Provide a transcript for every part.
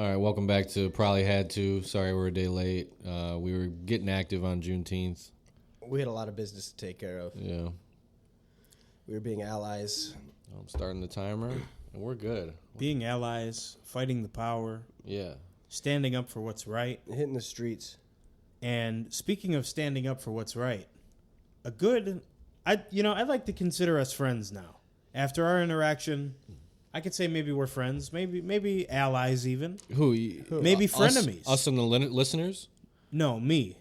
All right, welcome back to Probably Had To. Sorry we're a day late. We were getting active on Juneteenth. We had a lot of business to take care of. Yeah. We were being allies. I'm starting the timer, and we're good. Being allies, fighting the power. Yeah. Standing up for what's right. Hitting the streets. And speaking of standing up for what's right, I'd like to consider us friends now. After our interaction, I could say maybe we're friends, maybe allies even. Who? Maybe frenemies. Us and the listeners? No, me.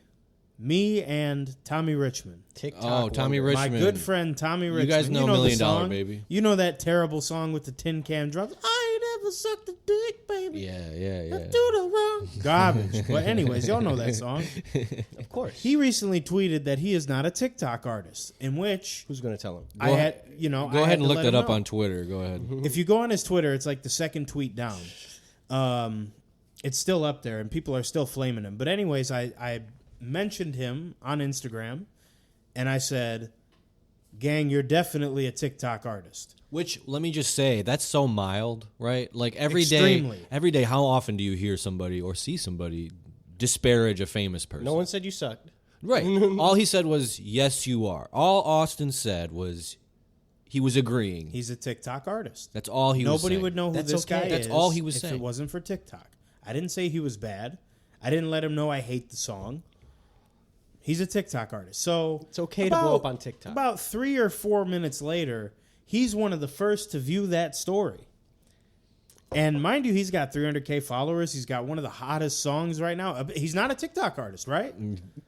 Me and Tommy Richman. TikTok. Oh, Tommy wonder. Richman. My good friend Tommy Richman. You guys know the $1 Million, song? Baby. You know that terrible song with the tin can drums? I ain't ever sucked a dick, baby. Yeah. I do the wrong. Garbage. But anyways, y'all know that song. Of course. He recently tweeted that he is not a TikTok artist, in which Who's going to tell him? Go ahead and look that up on. on Twitter. Go ahead. If you go on his Twitter, it's like the second tweet down. It's still up there, and people are still flaming him. But anyways, I mentioned him on Instagram, and I said, gang, you're definitely a TikTok artist. Which, let me just say, that's so mild, right? Like Extremely. every day, how often do you hear somebody or see somebody disparage a famous person? No one said you sucked. Right. All he said was, yes, you are. All Austin said was he was agreeing. He's a TikTok artist. That's all he was saying. Nobody would know who That's this okay. guy That's is all he was if saying. it wasn't for TikTok. I didn't say he was bad. I didn't let him know I hate the song. He's a TikTok artist. So It's okay to blow up on TikTok. About 3 or 4 minutes later, he's one of the first to view that story. And mind you, he's got 300K followers. He's got one of the hottest songs right now. He's not a TikTok artist, right?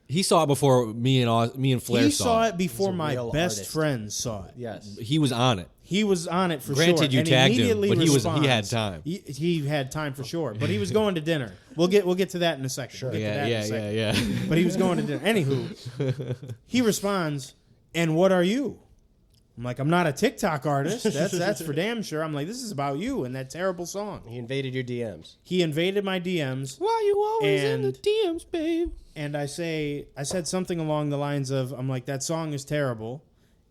He saw it before me and Flair He saw saw it. it before He's a my real best artist. friends saw it. Yes. He was on it. He was on it for Granted, sure. you and tagged him, immediately but he responds. had time. He had time for sure. But he was going to dinner. We'll get to that in a second. Sure. We'll get to that in a second. Yeah. But he was going to dinner. Anywho, he responds, and what are you? I'm like, I'm not a TikTok artist. That's for damn sure. I'm like, this is about you and that terrible song. He invaded your DMs. He invaded my DMs. Why you always in the And- DMs, babe? And I said something along the lines of, I'm like, that song is terrible.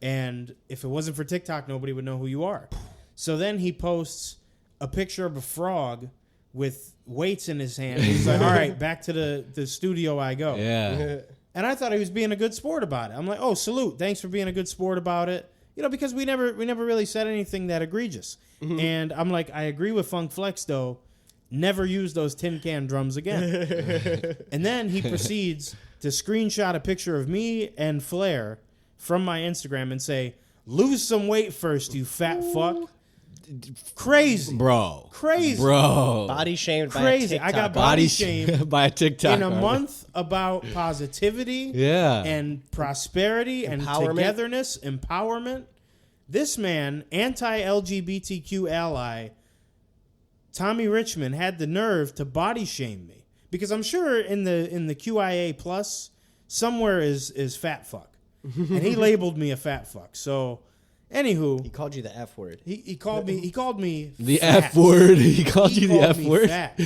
And if it wasn't for TikTok, nobody would know who you are. So then he posts a picture of a frog with weights in his hand. He's like, all right, back to the studio I go. Yeah. And I thought he was being a good sport about it. I'm like, oh, salute. Thanks for being a good sport about it. You know, because we never really said anything that egregious. Mm-hmm. And I'm like, I agree with Funk Flex, though. Never use those tin can drums again. And then he proceeds to screenshot a picture of me and Flair from my Instagram and say, lose some weight first, you fat fuck. Crazy. Bro. Crazy. Bro. Body shamed by a Crazy. TikTok. I got Body shamed by a TikTok in a artist. month about positivity Yeah. and prosperity and Empowerment. togetherness, empowerment. This man, anti-LGBTQ ally, Tommy Richman, had the nerve to body shame me. Because I'm sure in the QIA plus, somewhere is fat fuck. And he labeled me a fat fuck. So, anywho, He called you the F word. he called me The fat. F word. He called you the called F me word. fat.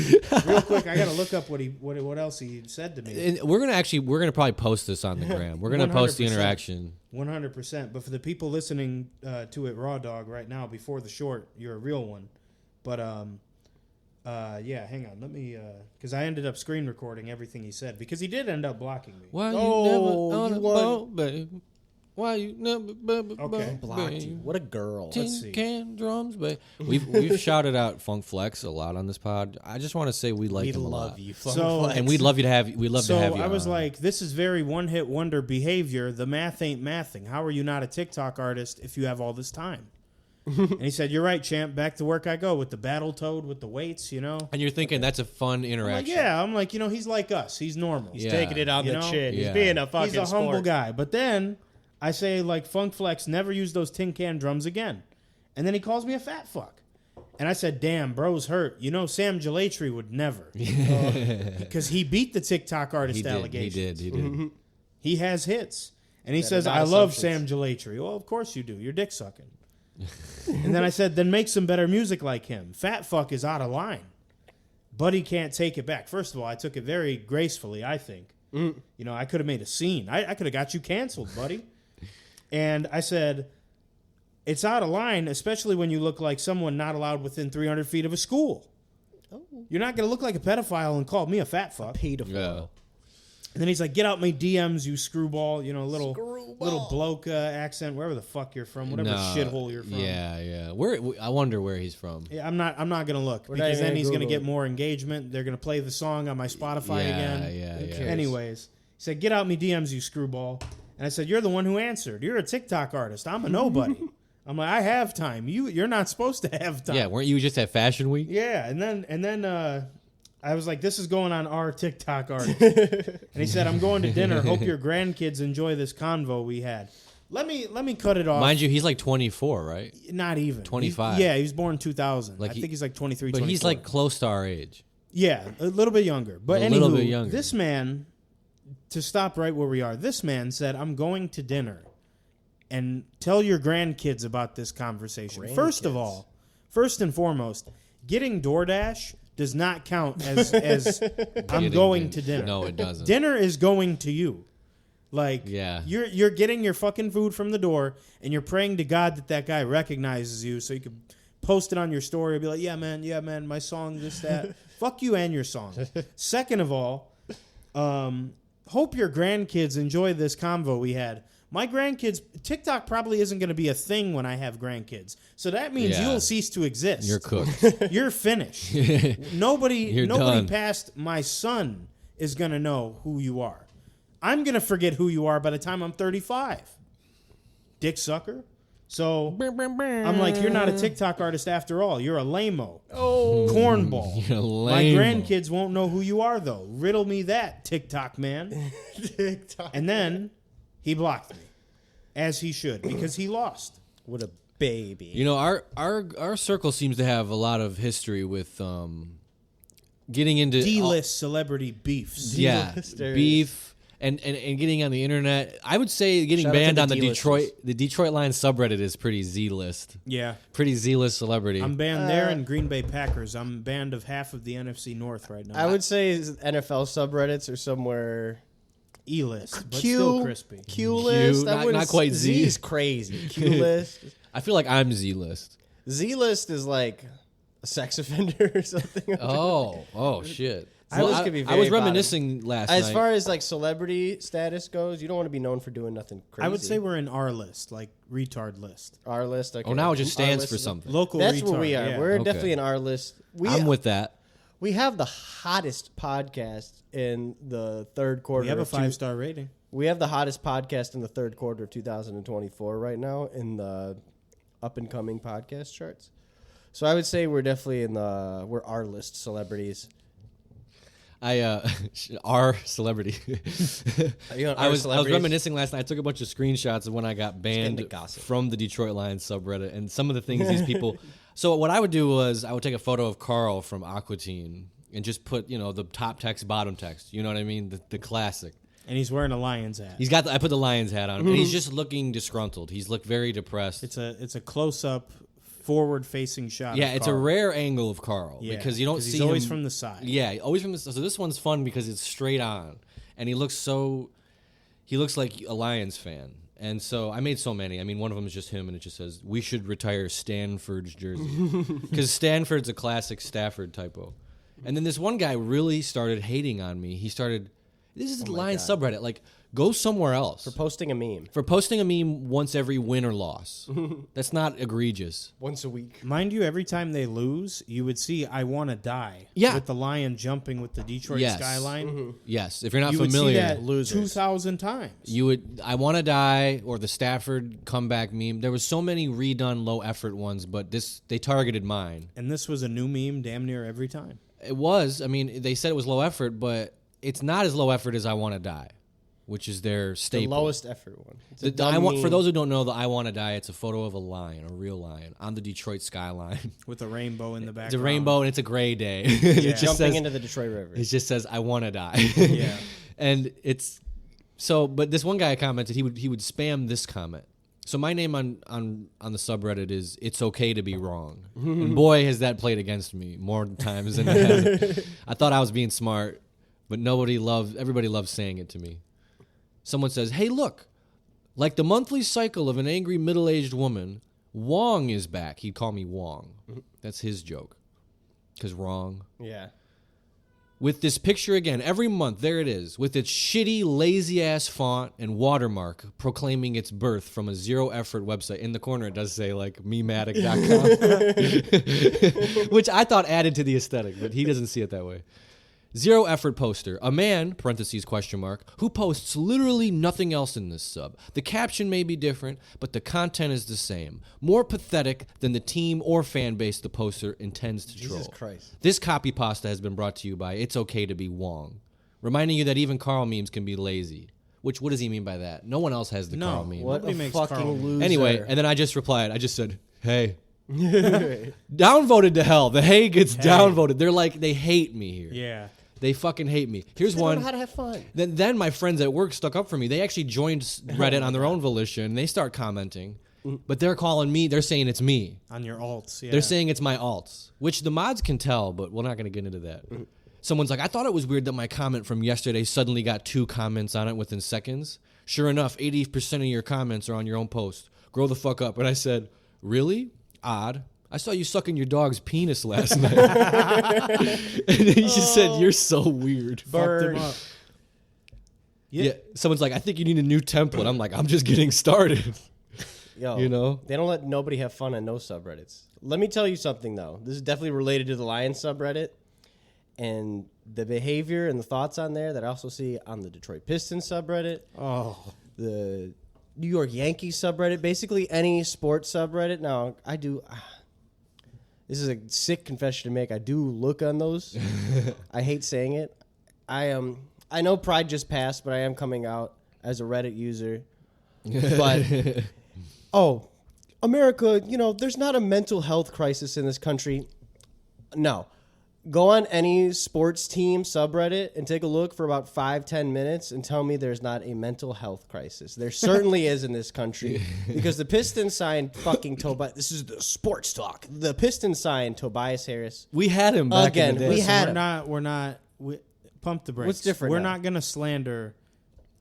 Real quick, I gotta look up what else he said to me. And we're gonna probably post this on the gram. We're gonna post the 100%. interaction. 100%. But for the people listening to it raw dog right now before the short, you're a real one. But yeah, hang on. Let me because I ended up screen recording everything he said because he did end up blocking me. Why Oh, you never on you a won. boat, babe? Why you never Okay. Blocked you. What a girl. Tin see. can drums, babe. We've shouted out Funk Flex a lot on this pod. I just want to say we like We him a love lot. you. So- Flex. And we'd love to have you I was on. like, this is very one-hit wonder behavior. The math ain't mathing. How are you not a TikTok artist if you have all this time? And he said, you're right, champ. Back to work I go with the battle toad, with the weights, you know? And you're thinking that's a fun I'm like, interaction. yeah. I'm like, he's like us. He's normal. He's Yeah. taking it on You the know? chin. Yeah. He's being a fucking He's a humble sport. guy. But then I say, like, Funk Flex, never use those tin can drums again. And then he calls me a fat fuck. And I said, damn, bro's hurt. You know, Sam Gelatry would never. Because he beat the TikTok artist He did. allegations. He did. He has hits. And he That says, are not I love assumptions. Sam Gelatry. Well, of course you do. You're dick sucking. And then I said, then make some better music like him. Fat fuck is out of line. Buddy can't take it back. First of all, I took it very gracefully, I think. You know, I could have made a scene. I could have got you canceled, buddy. And I said, it's out of line, especially when you look like someone not allowed within 300 feet of a school. You're not going to look like a pedophile and call me a fat fuck. Pedophile. Yeah. And then he's like, get out my DMs, you screwball. You know, little bloke accent, wherever the fuck you're from, whatever shithole you're from. Yeah. I wonder where he's from. Yeah, I'm not gonna look because then he's gonna get more engagement. They're gonna play the song on my Spotify again. Yeah. Anyways, he said, "Get out me DMs, you screwball." And I said, "You're the one who answered. You're a TikTok artist. I'm a nobody." I'm like, "I have time. You're not supposed to have time." Yeah, weren't you just at Fashion Week? Yeah, and then I was like, "This is going on our TikTok artist." And he said, "I'm going to dinner. Hope your grandkids enjoy this convo we had." Let me cut it off. Mind you, he's like 24, right? Not even 25. He was born 2000. Like I think he's like 23. But 24. he's like close to our age. Yeah, a little bit younger. But A little bit younger. This man, to stop right where we are, this man said, "I'm going to dinner, and tell your grandkids about this conversation." First of all, first and foremost, getting DoorDash does not count as I'm going to dinner. No, it doesn't. Dinner is going to you. Like, Yeah. you're getting your fucking food from the door, and you're praying to God that guy recognizes you, so you can post it on your story and be like, yeah, man, my song, this, that. Fuck you and your song. Second of all, hope your grandkids enjoy this convo we had. My grandkids, TikTok probably isn't going to be a thing when I have grandkids. So that means you'll cease to exist. You're cooked. You're finished. Nobody done. past my son is going to know who you are. I'm going to forget who you are by the time I'm 35. Dick sucker. So I'm like, you're not a TikTok artist after all. You're a lame-o. Cornball. You're a My lame-o. grandkids won't know who you are, though. Riddle me that, TikTok man. And then he blocked me, as he should, because he lost. What a baby. You know, our circle seems to have a lot of history with getting into D-list celebrity beefs. Yeah, D-listers. beef and getting on the internet. I would say getting Shout out to banned the on the D-listers. DetroitLions subreddit is pretty Z-list. Yeah. Pretty Z-list celebrity. I'm banned there in Green Bay Packers. I'm banned of half of the NFC North right now. I would say NFL subreddits are somewhere E-list, but Q, still crispy. Q list. I not wouldn't- quite Z. Z is crazy. Q list. I feel like I'm Z-list. Z list is like a sex offender or something. Oh shit. Z-list could be I very was reminiscing last As night. far as like celebrity status goes, you don't want to be known for doing nothing crazy. I would say we're in our list, like retard list. our list. Okay. now it just Our stands list for is- something. Local That's retard. where we are. Yeah. We're Okay. definitely in our list. I'm with that. We have the hottest podcast in the third quarter. We have a of 5-star rating. We have the hottest podcast in the third quarter of 2024 right now in the up and coming podcast charts. So I would say we're definitely we're our list celebrities. Our celebrity. I was reminiscing last night. I took a bunch of screenshots of when I got banned into gossip. from the DetroitLions subreddit and some of the things these people. So what I would do was I would take a photo of Carl from Aqua Teen and just put the top text, bottom text. You know what I mean? The classic. And he's wearing a Lions hat. I put the Lions hat on, and he's just looking disgruntled. He's looked very depressed. It's a close-up, forward-facing shot. Yeah, of it's Carl. a rare angle of Carl Yeah, because you don't see he's always him from the side. Yeah, always from the side. So this one's fun because it's straight on, and he looks like a Lions fan. And so I made so many. I mean, one of them is just him, and it just says, "We should retire Stanford's jersey," because Stanford's a classic Stafford typo. And then this one guy really started hating on me. He started, "This is the Lions subreddit. Like, go somewhere else." For posting a meme For posting a meme once every win or loss. That's not egregious. once a week. Mind you, every time they lose, you would see "I Want to Die" Yeah. with the lion jumping with the Detroit Yes. skyline. Yes, if you're not You familiar, would see that 2,000 times. you would. I want to die or the Stafford comeback meme. There was so many redone low effort ones, but they targeted mine. And this was a new meme damn near every time. It was. I mean, they said it was low effort, but it's not as low effort as I want to die, which is their The staple. lowest effort one. It's a The dumb for meme. those who don't know, the I want to die. It's a photo of a lion, a real lion, on the Detroit skyline. With a rainbow in the background. It's a rainbow and it's a gray day. Yeah. It just jumping says, into the Detroit River. It just says, "I want to die." Yeah. And it's so. But this one guy commented he would spam this comment. So my name on the subreddit is "It's okay to be wrong," and boy has that played against me more times than it hasn't. I thought I was being smart, but everybody loves saying it to me. Someone says, "Hey, look, like the monthly cycle of an angry middle-aged woman, Wong is back." He'd call me Wong. That's his joke. because wrong. Yeah. With this picture again, every month, there it is, with its shitty, lazy-ass font and watermark proclaiming its birth from a zero-effort website. In the corner, it does say, like, mematic.com, which I thought added to the aesthetic, but he doesn't see it that way. Zero-effort poster. A man, parentheses, question mark, who posts literally nothing else in this sub. The caption may be different, but the content is the same. More pathetic than the team or fan base the poster intends to troll. Jesus Christ. This copy pasta has been brought to you by It's Okay to Be Wong, reminding you that even Carl memes can be lazy. Which, what does he mean by that? No one else has the Carl meme. What Nobody a makes fucking Carl loser. Anyway, and then I just replied. I just said, hey. Downvoted to hell. The hey gets downvoted. They're like, they hate me here. Yeah. They fucking hate me. Here's They one. don't know how to have fun. Then my friends at work stuck up for me. They actually joined Reddit on their own volition. And they start commenting. But they're calling me. They're saying it's me. On your alts, yeah. They're saying it's my alts, which the mods can tell, but we're not going to get into that. Someone's like, I thought it was weird that my comment from yesterday suddenly got 2 comments on it within seconds. Sure enough, 80% of your comments are on your own post. Grow the fuck up. And I said, really? Odd. I saw you sucking your dog's penis last night. And he just said, you're so weird. Fucked him up. Yeah. Someone's like, I think you need a new template. I'm like, I'm just getting started. Yo, You know? they don't let nobody have fun on no subreddits. Let me tell you something, though. This is definitely related to the Lions subreddit. And the behavior and the thoughts on there that I also see on the Detroit Pistons subreddit. Oh. The New York Yankees subreddit. Basically any sports subreddit. Now, I do... This is a sick confession to make. I do look on those. I hate saying it. I know Pride just passed, but I am coming out as a Reddit user. But America, there's not a mental health crisis in this country. No. Go on any sports team subreddit and take a look for about 5-10 minutes and tell me there's not a mental health crisis. There certainly is in this country because the Pistons signed fucking Tobias. This is the sports talk. The Pistons signed Tobias Harris. We had him back Again, in the day. we had him. Pump the brakes. What's different We're now? not going to slander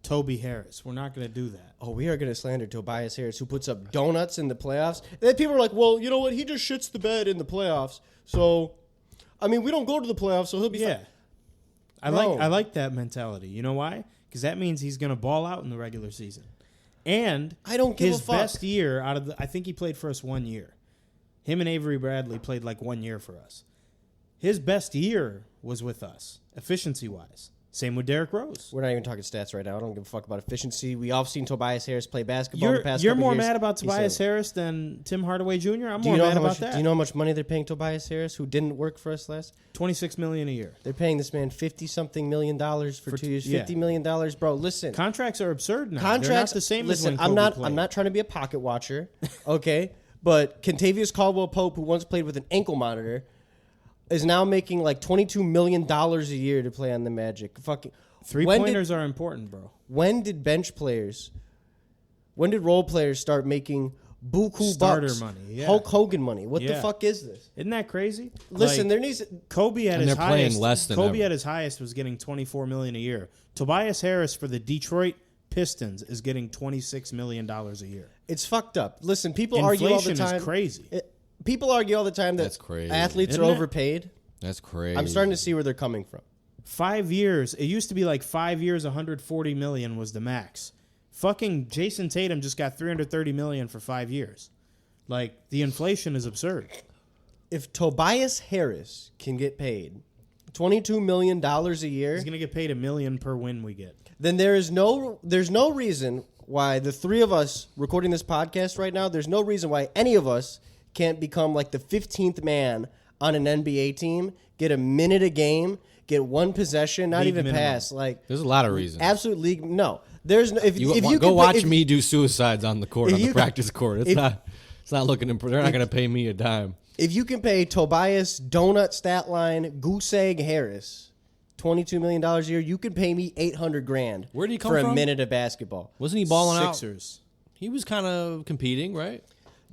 Toby Harris. We're not going to do that. Oh, we are going to slander Tobias Harris, who puts up donuts in the playoffs. Then people are like, well, you know what? He just shits the bed in the playoffs. So, we don't go to the playoffs, so he'll be fine. I like that mentality. You know why? Because that means he's going to ball out in the regular season. And I don't give a his fuck. best year out of the, I think he played for us 1 year. Him and Avery Bradley played like 1 year for us. His best year was with us, efficiency-wise. Same with Derrick Rose. We're not even talking stats right now. I don't give a fuck about efficiency. We all seen Tobias Harris play basketball the past You're couple more years. mad about He's Tobias saying- Harris than Tim Hardaway Jr.? I'm Do more you know mad how about much? that. Do you know how much money they're paying Tobias Harris, who didn't work for us last? $26 million a year. They're paying this man $50-something million for 2 years. yeah. $50 million, bro. Listen, Contracts are absurd now. contracts. They're not the same listen, as when Kobe I'm played. not trying to be a pocket watcher, okay? But Kentavious Caldwell-Pope, who once played with an ankle monitor, is now making like $22 million a year to play on the Magic. Fucking Three-pointers are important, bro. When did role players start making buku Starter bucks? money, yeah. Hulk Hogan money. What the Yeah. fuck is this? Isn't that crazy? Listen, Like, there needs Kobe at And his they're playing highest. less than Kobe ever. at his highest was getting $24 million a year. Tobias Harris for the Detroit Pistons is getting $26 million a year. it's fucked up. Listen, people argue all the Inflation time. is crazy. People argue all the time that That's crazy. athletes Isn't are it? overpaid. That's crazy. I'm starting to see where they're coming from. 5 years. It used to be like 5 years, $140 million was the max. Fucking Jason Tatum just got $330 million for 5 years. Like, the inflation is absurd. If Tobias Harris can get paid $22 million a year, He's gonna get paid $1 million per win we get. then there's no reason why the three of us recording this podcast right now, there's no reason why any of us can't become like the 15th man on an NBA team, get a minute a game, get one possession, not League even minimum. pass. Like There's a lot of reasons. absolute league. No, there's no. If You, you go can watch if, me do suicides on the court, if on the you- practice court. It's if- not looking. They're not going to pay me a dime. If you can pay Tobias Donut Stat Line Goose Egg Harris $22 million a year, you can pay me $800,000. Where did he come for from? a minute of basketball? Wasn't he balling Sixers. out? He was kind of competing, right?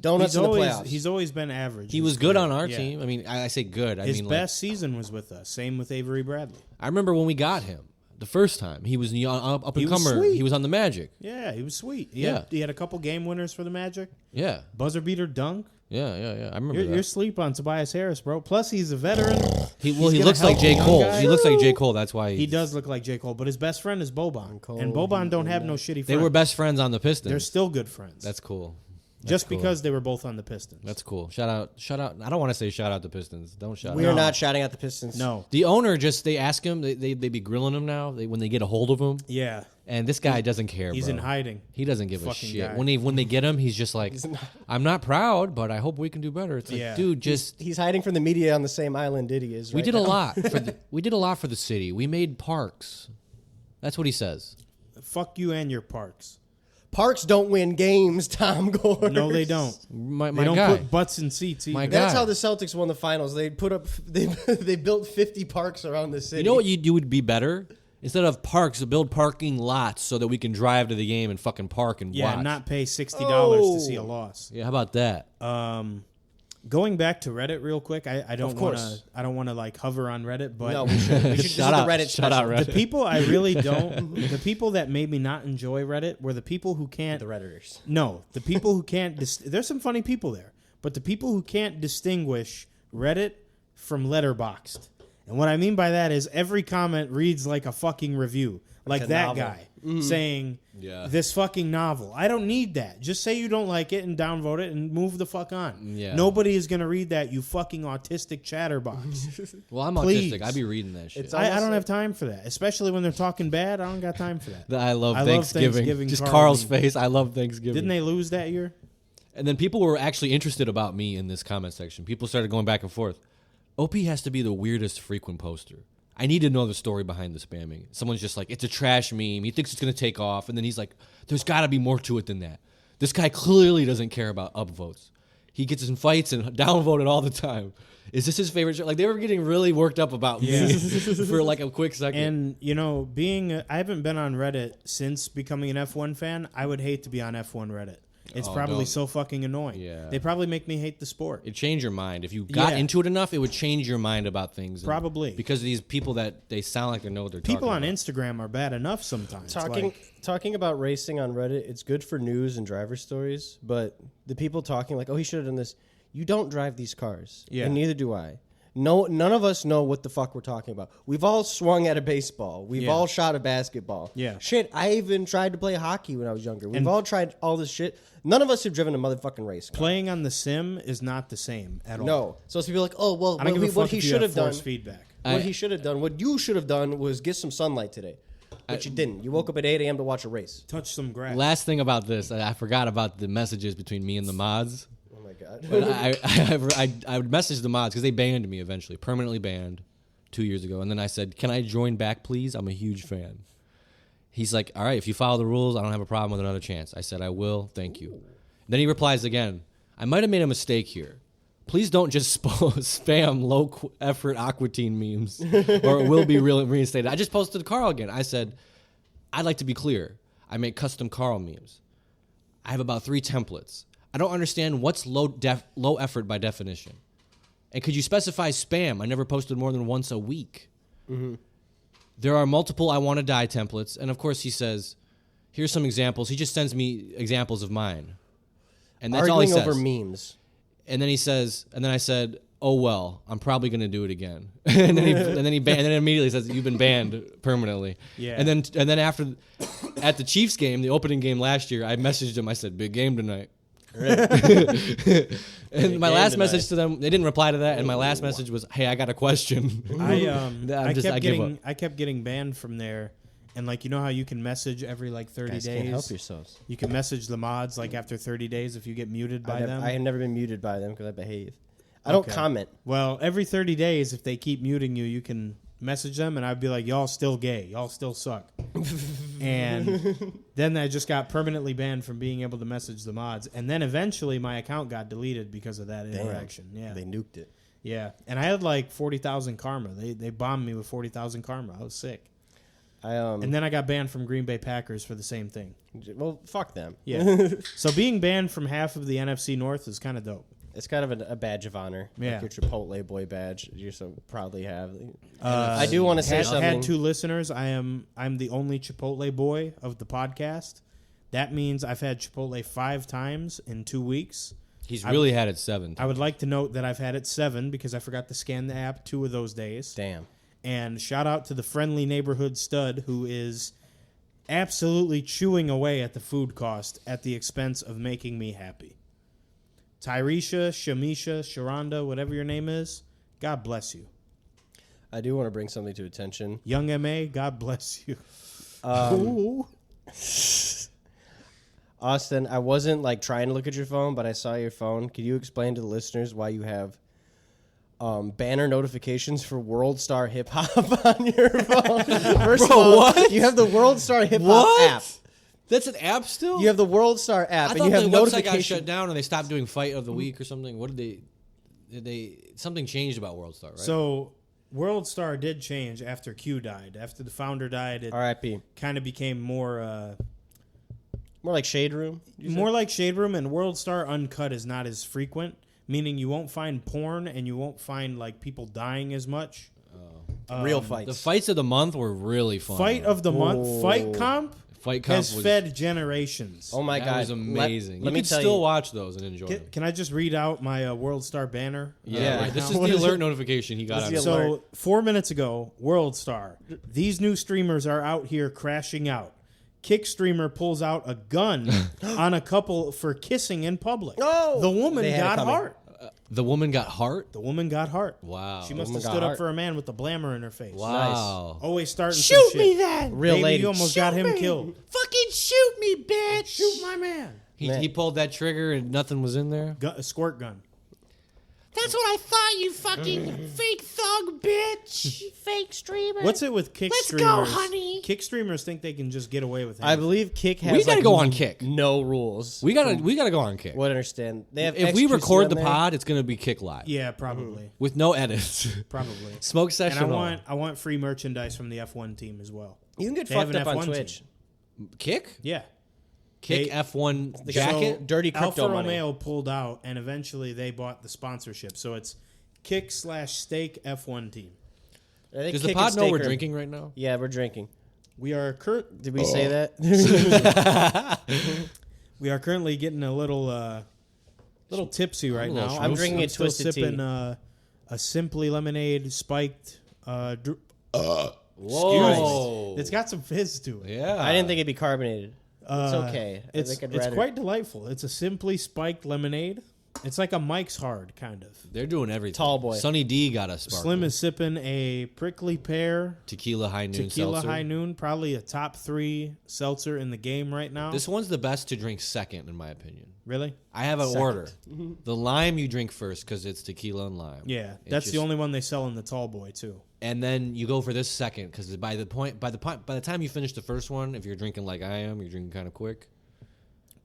Donuts in the playoffs. He's always been average. He in was his good career. on our Yeah. team. I mean, I say good. I His mean, best season was with us. Same with Avery Bradley. I remember when we got him. the first time. He was young, up and was comer. sweet. He was on the Magic. Yeah, he was sweet. He had a couple game winners for the Magic. Yeah. Buzzer beater dunk. Yeah. I remember that. You're asleep on Tobias Harris, bro. Plus, he's a veteran. He gonna looks like help J. the young Cole. guys. He looks like J. Cole. That's why He does look like J. Cole, but his best friend is Boban. Cole, And Boban don't have no shitty friends. They were best friends on the Pistons. They're still good friends. That's cool. Just because they were both on the Pistons. That's cool. Shout out. I don't want to say shout out the Pistons. Don't shout We out. are not shouting at the Pistons. No. The owner they ask him, they be grilling him now when they get a hold of him. Yeah. And this guy doesn't care, He's bro. in hiding. He doesn't give a Fucking shit. guy. When they get him, he's just like, I'm not proud, but I hope we can do better. It's like, Yeah. dude, just He's hiding from the media on the same island Diddy is. we right did now. a lot for the city. We made parks. That's what he says. Fuck you and your Parks. Parks don't win games, Tom Gore. No, they don't. My They don't guy. put butts in seats either. My That's guy. how the Celtics won the finals. They they built 50 parks around the city. You know what you do would be better? Instead of parks, build parking lots so that we can drive to the game and fucking park and Yeah, watch. not pay $60 to see a loss. Yeah, how about that? Going back to Reddit real quick, I don't Of want course. to I don't want to like hover on Reddit, but No, we should. We should this is the Reddit shout out special. Reddit. the people I really don't the people that made me not enjoy Reddit were the people who can't The Redditors. No, the people who can't there's some funny people there, but the people who can't distinguish Reddit from Letterboxd. And what I mean by that is every comment reads like a fucking review. Like a that novel. guy saying Yeah. this fucking novel. I don't need that. Just say you don't like it and downvote it and move the fuck on. Yeah. Nobody is going to read that, you fucking autistic chatterbox. Well, I'm Please. autistic. I be reading that shit. It's I almost don't like- have time for that, especially when they're talking bad. I don't got time for that. I love I love Thanksgiving. Thanksgiving, Just Carl. Carl's face. I love Thanksgiving. Didn't they lose that year? And then people were actually interested about me in this comment section. People started going back and forth. OP has to be the weirdest frequent poster. I need to know the story behind the spamming. Someone's just like, it's a trash meme. He thinks it's going to take off. And then he's like, there's got to be more to it than that. This guy clearly doesn't care about upvotes. He gets in fights and downvoted all the time. Is this his favorite show? Like, they were getting really worked up about me for like a quick second. And, you know, I haven't been on Reddit since becoming an F1 fan. I would hate to be on F1 Reddit. It's probably don't. so fucking annoying. Yeah. They probably make me hate the sport. It'd change your mind. If you got Yeah. into it enough, it would change your mind about things. And Probably. Because these people that they sound like they know what they're People on talking about. Instagram are bad enough sometimes. Talking about racing on Reddit, it's good for news and driver stories, but the people talking like, oh, he should have done this. You don't drive these cars. Yeah. And neither do I. No, none of us know what the fuck we're talking about. We've all swung at a baseball. We've Yeah. all shot a basketball. Yeah. Shit, I even tried to play hockey when I was younger. We've And- all tried all this shit. None of us have driven a motherfucking race car. Playing on the sim is not the same at all. No. So it's people like, oh, well, I don't give a fuck what he if you should have have done. force feedback. What he should have done, what you should have done was get some sunlight today. But you didn't. You woke up at 8 a.m. to watch a race. Touch some grass. Last thing about this, I forgot about the messages between me and the mods. Oh, my God. But I would message the mods because they banned me eventually, permanently banned 2 years ago. And then I said, can I join back, please? I'm a huge fan. He's like, all right, if you follow the rules, I don't have a problem with another chance. I said, I will. Thank you. Then he replies again, I might have made a mistake here. Please don't just spam low-effort Aquatine memes or it will be reinstated. I just posted Carl again. I said, I'd like to be clear. I make custom Carl memes. I have about 3 templates. I don't understand what's low effort by definition. And could you specify spam? I never posted more than once a week. Mm-hmm. There are multiple I want to die templates. And of course he says, here's some examples. He just sends me examples of mine. And that's all he Arguing says. over memes. And then he says, and then I said, oh, well, I'm probably going to do it again. and then he immediately says, you've been banned permanently. Yeah. And then after, at the Chiefs game, the opening game last year, I messaged him. I said, big game tonight. And my last message to them, they didn't reply to that. And my last message was, hey, I got a question. I kept getting banned from there. And like, you know how you can message every like 30 Guys, days? can't help yourselves. You can message the mods like after 30 days if you get muted by them. I have never been muted by them because I behave. I don't Okay. comment. Well, every 30 days, if they keep muting you, you can message them, and I'd be like, y'all still gay. Y'all still suck. And then I just got permanently banned from being able to message the mods. And then eventually my account got deleted because of that interaction. Yeah. They nuked it. Yeah. And I had like 40,000 karma. They bombed me with 40,000 karma. I was sick. And then I got banned from Green Bay Packers for the same thing. Well, fuck them. Yeah. So being banned from half of the NFC North is kind of dope. It's kind of a badge of honor. Yeah. Like your Chipotle boy badge. You so proudly have. I do want to say something. Had 2 listeners. I'm the only Chipotle boy of the podcast. That means I've had Chipotle 5 times in 2 weeks. He's really had it 7 times. I would like to note that I've had it 7 because I forgot to scan the app 2 of those days. Damn. And shout out to the friendly neighborhood stud who is absolutely chewing away at the food cost at the expense of making me happy. Tyresha, Shamisha, Sharonda, whatever your name is, God bless you. I do want to bring something to attention. Young M.A., God bless you. Austin, I wasn't like trying to look at your phone, but I saw your phone. Could you explain to the listeners why you have banner notifications for World Star Hip Hop on your phone? First of all, what? You have the World Star Hip Hop app. That's an app still? You have the World Star app, I and thought you have the website got notifications. shut down and they stopped doing Fight of the Week or something. What did they something changed about World Star, right? So, World Star did change after Q died. After the founder died, it R.I.P. kind of became more More like Shade Room. more like Shade Room, and World Star Uncut is not as frequent, meaning you won't find porn and you won't find like people dying as much. Real fights. the fights of the month were really fun. Fight of the month, Fight Comp has was, fed generations. Oh my that God, was amazing. Let You me can tell still you. watch those and enjoy them. Can I just read out my World Star banner? Yeah. Right. This now? is What the is alert it? notification he got out This of is the it. alert. So 4 minutes ago, World Star. These new streamers are out here crashing out. Kick streamer pulls out a gun on a couple for kissing in public. Oh! The woman They had it got coming. heart. The woman got heart? The woman got heart. Wow. She must woman have got stood up heart. for a man with the blammer in her face. Wow. Always starting some shit. then. Real Baby, lady. you almost got him killed. Fucking shoot me, bitch. Shoot my man. He pulled that trigger and nothing was in there. A squirt gun. That's what I thought, you fucking fake thug bitch. Fake streamer. What's it with kick Let's go, streamers? honey. Kick streamers think they can just get away with it. I believe Kick has. We gotta like, go on Kick. No rules. We gotta go on Kick. Would understand. They have If we XQC record on the there. pod, it's gonna be Kick Live. Yeah, probably. With no edits. Probably. Smoke And session. I want free merchandise from the F1 team as well. you can get They have fucked an up on F1 Twitch. Kick? Yeah. Kick They- F1 The jacket? So, dirty crypto Alfa money. Romeo pulled out, and eventually they bought the sponsorship. So it's Kick/Stake F1 team. I think Does the Kick pod and know Steak we're are- drinking right now? Yeah, we're drinking. We are Did we say that? we are currently getting a little tipsy right a little now. I'm drinking a still Twisted sipping Tea. a Simply Lemonade spiked. Whoa. It's got some fizz to it. Yeah. I didn't think it'd be carbonated. It's Uh, okay. I It's think I'd it's rather- quite delightful. It's a Simply Spiked Lemonade. It's like a Mike's Hard kind of. They're doing everything. Tall boy. Sunny D got a sparkle. Slim is sipping a Prickly Pear Tequila High Noon Tequila seltzer. High Noon, probably a top 3 seltzer in the game right now. This one's the best to drink second, in my opinion. Really? I have an Second. order. The lime you drink first because it's tequila and lime. Yeah, It's that's the just- only one they sell in the Tall Boy too. And then you go for this second because by the time you finish the first one, if you're drinking like I am, you're drinking kind of quick.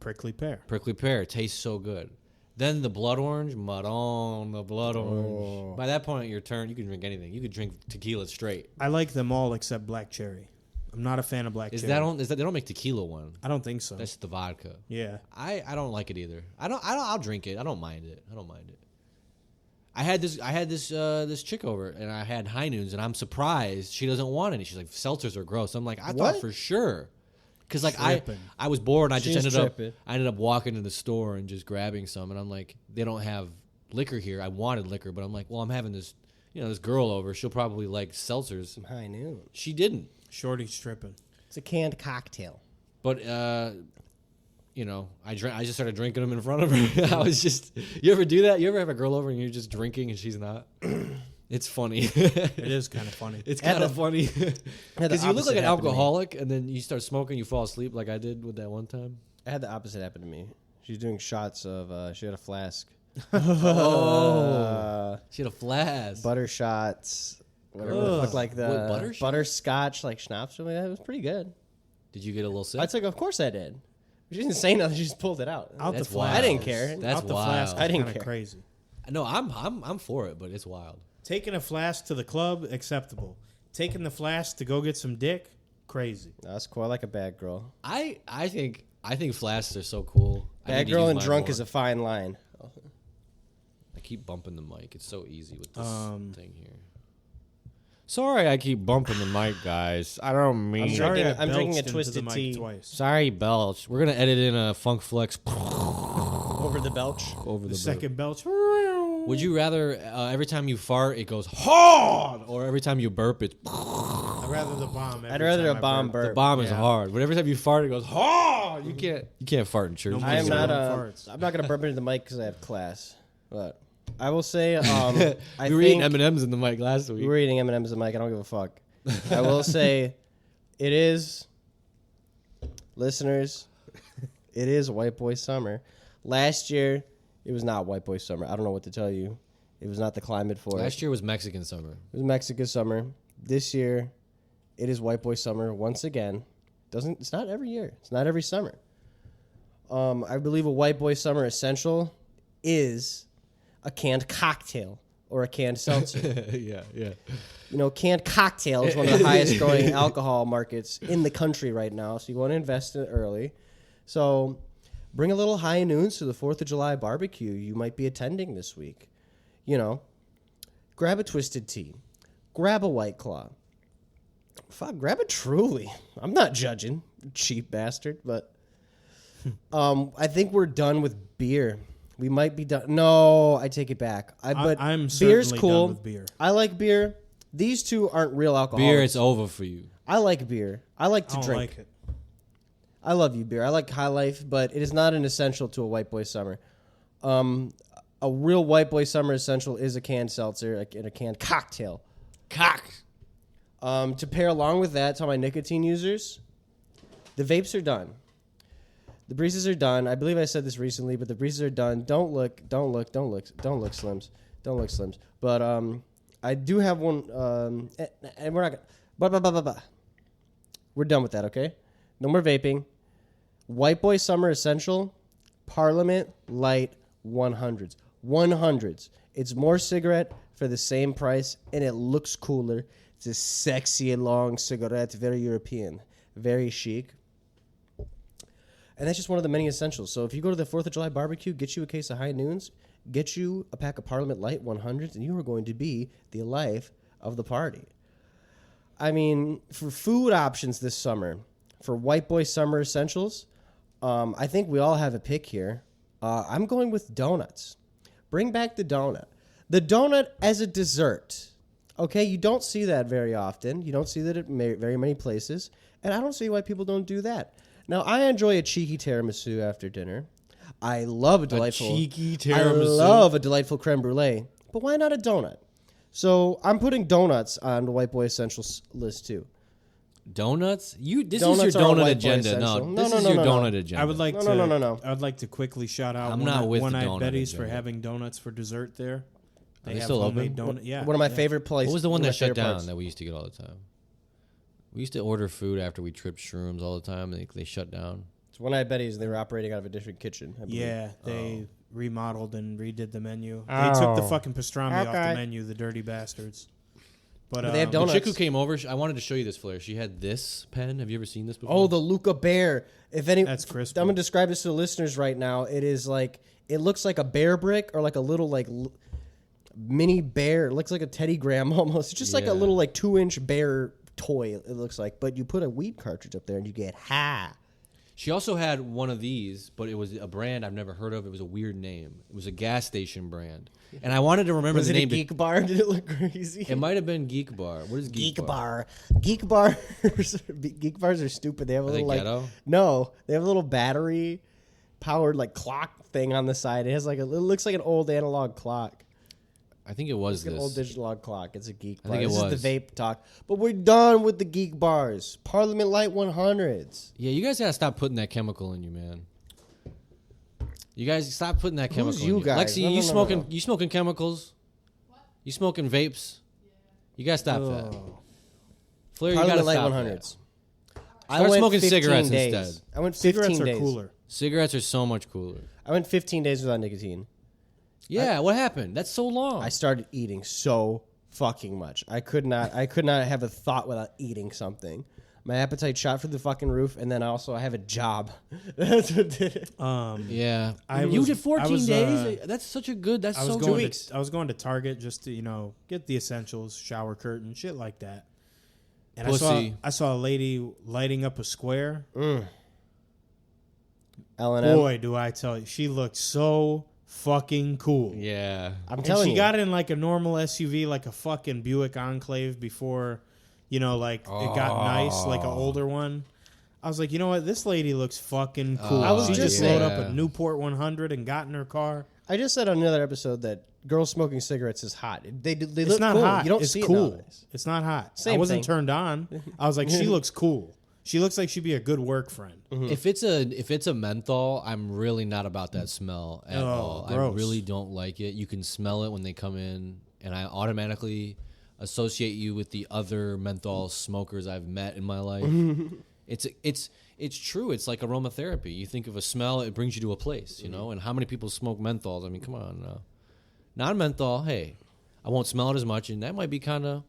Prickly Pear. Prickly pear tastes so good. Then the blood orange, Madon, the blood orange. By that point, your turn. You can drink anything. You could drink tequila straight. I like them all except Black Cherry. I'm not a fan of Black Is Cherry. that they don't make tequila one? I don't think so. That's the vodka. Yeah. I don't like it either. I'll drink it. I don't mind it. I had this chick over and I had High Noons and I'm surprised she doesn't want any. She's like, seltzers are gross. I'm like, I thought What? for sure. Cause like Tripping. I was bored and I just She's tripping. ended up walking to the store and just grabbing some and I'm like, they don't have liquor here. I wanted liquor, but I'm like, well, I'm having this this girl over. She'll probably like seltzers. High noon. She didn't. Shorty's tripping. It's a canned cocktail. But I just started drinking them in front of her. I was just. You ever do that? You ever have a girl over and you're just drinking and she's not? It's funny. It is kind of funny. It's kind of funny Had the because you look opposite like an happen to me. alcoholic and then you start smoking, you fall asleep like I did with that one time. I had the opposite happen to me. She's doing shots of. She had a flask. She had a flask. Butter shots. Whatever. It Ugh. looked like the What, butter shots? butterscotch, like schnapps. It was pretty good. Did you get a little sip? I took. Of course I did. She didn't say nothing. She just pulled it out. Out That's the flask. I didn't care. That's Out the wild. flask. I didn't Kind care. of crazy. No, I'm for it, but it's wild. Taking a flask to the club, acceptable. Taking the flask to go get some dick, crazy. That's cool. I like a bad girl. I think flasks are so cool. I need Bad to girl use and mine drunk more. is a fine line. keep bumping the mic. It's so easy with this thing here. Sorry, I keep bumping the mic, guys. I don't mean. I'm drinking a twisted tea. Twice. Sorry, belch. We're gonna edit in a funk flex Over the belch. over the Second belch. Would you rather every time you fart it goes hard, or every time you burp it's I'd rather the bomb. I'd rather a bomb burp. the bomb is Yeah. hard, but every time you fart it goes hard. You can't fart in church. No I am Zero not. farts. I'm not gonna burp into the mic because I have class. But I will say, I we were eating think M&Ms in the mic last week. we were eating M&Ms in the mic. I don't give a fuck. I will say, it is, listeners, it is White Boy Summer. Last year, it was not White Boy Summer. I don't know what to tell you. It was not the climate for it. Last year was Mexican summer. It was Mexican summer. This year, it is White Boy Summer once again. It's not every year. It's not every summer. I believe a White Boy Summer essential is a canned cocktail or a canned seltzer. yeah. You know, canned cocktail is one of the highest growing alcohol markets in the country right now, so you want to invest in it early. So bring a little high noons to the 4th of July barbecue you might be attending this week. You know, grab a Twisted Tea. Grab a White Claw. Fuck, grab a Truly. I'm not judging, cheap bastard, but I think we're done with beer. We might be done. No, I take it back. But I'm beer's certainly cool. done with beer. I like beer. These two aren't real alcoholics. Beer, it's over for you. I like beer. I like to I don't drink. like it. I love you, beer. I like High Life, but it is not an essential to a White Boy Summer. A real White Boy Summer essential is a canned seltzer and a canned cocktail. Cock. To pair along with that, to all my nicotine users, the vapes are done. The breezes are done. I believe I said this recently, but the breezes are done. Don't look, Slims. Don't look, Slims. But I do have one, and we're not gonna. We're done with that, okay? No more vaping. White Boy Summer Essential, Parliament Light 100s. 100s. It's more cigarette for the same price, and it looks cooler. It's a sexy and long cigarette, very European, very chic. And that's just one of the many essentials. So if you go to the 4th of July barbecue, get you a case of High Noons, get you a pack of Parliament Light 100s, and you are going to be the life of the party. I mean, for food options this summer, for White Boy Summer Essentials, I think we all have a pick here. I'm going with donuts. Bring back the donut. The donut as a dessert. Okay, you don't see that very often. You don't see that at very many places. And I don't see why people don't do that. Now, I enjoy a cheeky tiramisu after dinner. I love a delightful cheeky tiramisu. I love a delightful creme brulee. But why not a donut? So I'm putting donuts on the White Boy Essentials list too. Donuts? This Donuts is your are a donut White Boy agenda. essential. No, No, this no, is no, your no, donut no. agenda. I would like No. I would like to quickly shout out I'm not with the One-Eyed donut Betty's for agenda. having donuts for dessert there. They have still homemade open? donut. Yeah. One of my yeah. favorite places. What was the one of my that shut favorite down parts. that we used to get all the time? We used to order food after we tripped shrooms all the time. They shut down. It's One-Eyed Betty's, and they were operating out of a different kitchen. I believe. Yeah, they remodeled and redid the menu. They took the fucking pastrami off the menu, the dirty bastards. But But they have The donuts. chick who came over, I wanted to show you this, Flair. She had this pen. Have you ever seen this before? Oh, the Luca Bear. If any, That's crispy. I'm gonna describe this to the listeners right now. It is like it looks like a bear brick or like a little like mini bear. It looks like a Teddy Graham almost. It's just like a Yeah. little like 2-inch bear toy. It looks like, but you put a weed cartridge up there and you get ha. She also had one of these, but it was a brand I've never heard of. It was a weird name. It was a gas station brand. And I wanted to remember Was the it a name. Geek Bar? Did it look crazy? It might have been Geek Bar. What is Geek, Geek Bar. Geek Bars. Geek Bars are stupid. They have a Are they little like ghetto? no. They have a little battery powered like clock thing on the side. It has like it looks like an old analog clock. I think it was It's an old this. digital clock. It's a Geek I Bar. think it This was. is the vape talk. But we're done with the Geek Bars. Parliament Light 100s. Yeah, you guys gotta stop putting that chemical in you, man. You guys stop putting that chemical Who's in you you. guys? Lexi, No, no, you no, smoking no. you smoking chemicals? You smoking vapes? You gotta stop that. Flair, you gotta Parliament Light stop 100s. that. Start smoking 15 cigarettes days. instead. I went 15 Cigarettes are days. cooler. Cigarettes are so much cooler. I went 15 days without nicotine. Yeah, what happened? That's so long. I started eating so fucking much. I could not have a thought without eating something. My appetite shot through the fucking roof, and then also I have a job. That's what did it. Yeah. You did 14 days? That's such a good. That's so 2 good. I was going to Target just to get the essentials, shower curtain, shit like that. And Pussy. I saw a lady lighting up a square. L&M. Boy, do I tell you, she looked so fucking cool. Yeah. I'm And telling she you. got in like a normal SUV, like a fucking Buick Enclave before, it got nice, like an older one. I was like, you know what? This lady looks fucking cool. I was She just just loaded up saying. a Newport 100 and got in her car. I just said on another episode that girls smoking cigarettes is hot. They It's look not cool. hot. You don't it's see cool. it nowadays. It's not hot. Same I wasn't thing. turned on. I was like, she looks cool. She looks like she'd be a good work friend. If it's a menthol, I'm really not about that smell at all. Gross. I really don't like it. You can smell it when they come in, and I automatically associate you with the other menthol smokers I've met in my life. It's true. It's like aromatherapy. You think of a smell, it brings you to a place, And how many people smoke menthols? I mean, come on. Non-menthol, hey, I won't smell it as much, and that might be kind of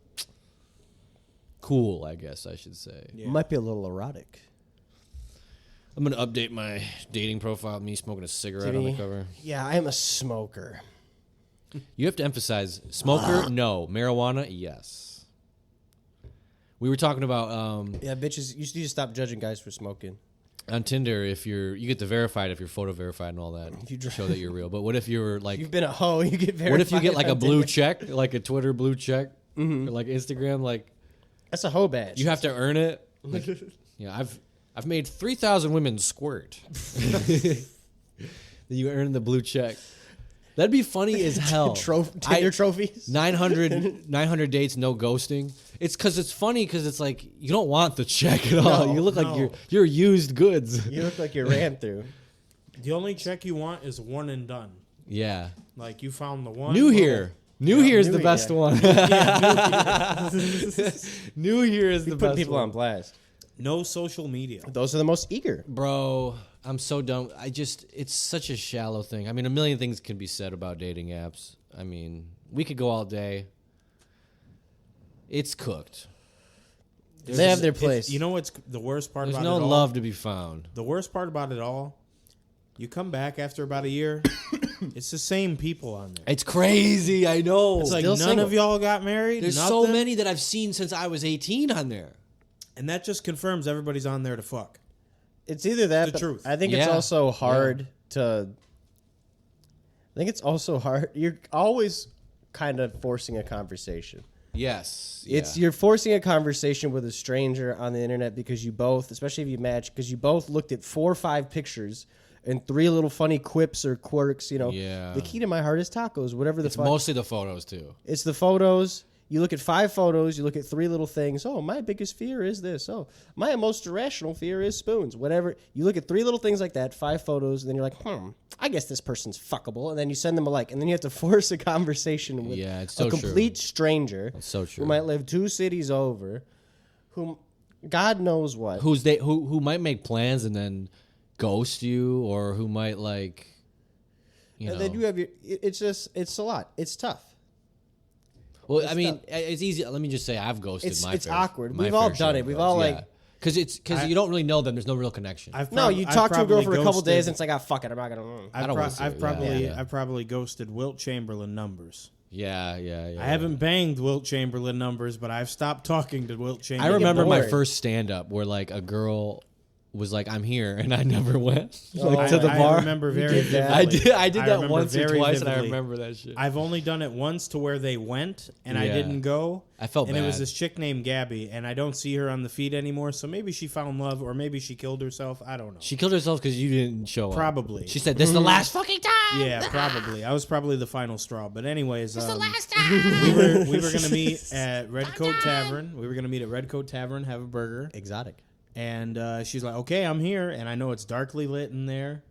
cool, I guess I should say. Might be a little erotic. I'm going to update my dating profile, me smoking a cigarette on the cover. Yeah, I am a smoker. You have to emphasize smoker, no. Marijuana, yes. We were talking about Yeah, bitches, you need to stop judging guys for smoking. on Tinder, if you get the verified if you're photo verified and all that. If you Show that you're real. But what if you're like You've been a hoe, you get verified. what if you get like a on blue Tinder. check, like a Twitter blue check, or like Instagram, like That's a hoe badge. you have to earn it. Like, I've made 3,000 women squirt. Then you earn the blue check. That'd be funny as hell. Tinder trophies. 900 dates, no ghosting. It's because it's funny because it's like you don't want the check at all. No, You look no. like you're used goods. You look like you ran through. The only check you want is one and done. Yeah. Like you found the one. New here. New here is New the Here. best one. New here is the You put best people one. on blast. No social media. Those are the most eager. Bro, I'm so dumb. It's such a shallow thing. I mean, a million things can be said about dating apps. I mean, we could go all day. It's cooked. They have their place. You know what's the worst part There's about no it all? love to be found. The worst part about it all, you come back after about a year, it's the same people on there. It's crazy. I know. It's like Still none single. of y'all got married. There's nothing, so many that I've seen since I was 18 on there. and that just confirms everybody's on there to fuck. It's either that, The but truth. I think it's Yeah. also hard to. I think it's also hard. You're always kind of forcing a conversation. Yes. You're forcing a conversation with a stranger on the internet because you both, especially if you match, because you both looked at 4 or 5 pictures and 3 little funny quips or quirks. Yeah. The key to my heart is tacos. Whatever the It's fuck. mostly the photos too. It's the photos. You look at 5 photos. You look at 3 little things. Oh, my biggest fear is this. Oh, my most irrational fear is spoons. Whatever. You look at 3 little things like that, 5 photos, and then you're like, I guess this person's fuckable. And then you send them a like. And then you have to force a conversation with Yeah, it's so a complete stranger It's so true. who might live 2 cities over, whom God knows what. Who might make plans and then ghost you, or who might like, And then you have your. It's a lot. It's tough. Well, I mean, it's easy. Let me just say, I've ghosted It's my. awkward. my We've all fair share done it. of We've ghosts, all, like- because you don't really know them. There's no real connection. You talk to a girl for a couple days and it's like, fuck it, I'm not gonna. I don't want to. I've probably ghosted Wilt Chamberlain numbers. Yeah. I haven't banged Wilt Chamberlain numbers, but I've stopped talking to Wilt I Chamberlain. remember my bored. first stand up where like a girl was like, "I'm here," and I never went I- to the I bar. remember very did that. vividly. I did that remember once or very twice, and I vividly. remember that shit. I've only done it once to where they went and I Yeah. didn't go. I felt and it was bad. this chick named Gabby, and I don't see her on the feed anymore. So maybe she found love, or maybe she killed herself. I don't know. She killed herself because you didn't show up. Probably. She said, "This is the last fucking time." Yeah, probably. I was probably the final straw. But anyways, The last time. we were gonna meet at Red Coat Tavern. We were gonna meet at Red Coat Tavern, have a burger. Exotic. And she's like, "Okay, I'm here," and I know it's darkly lit in there.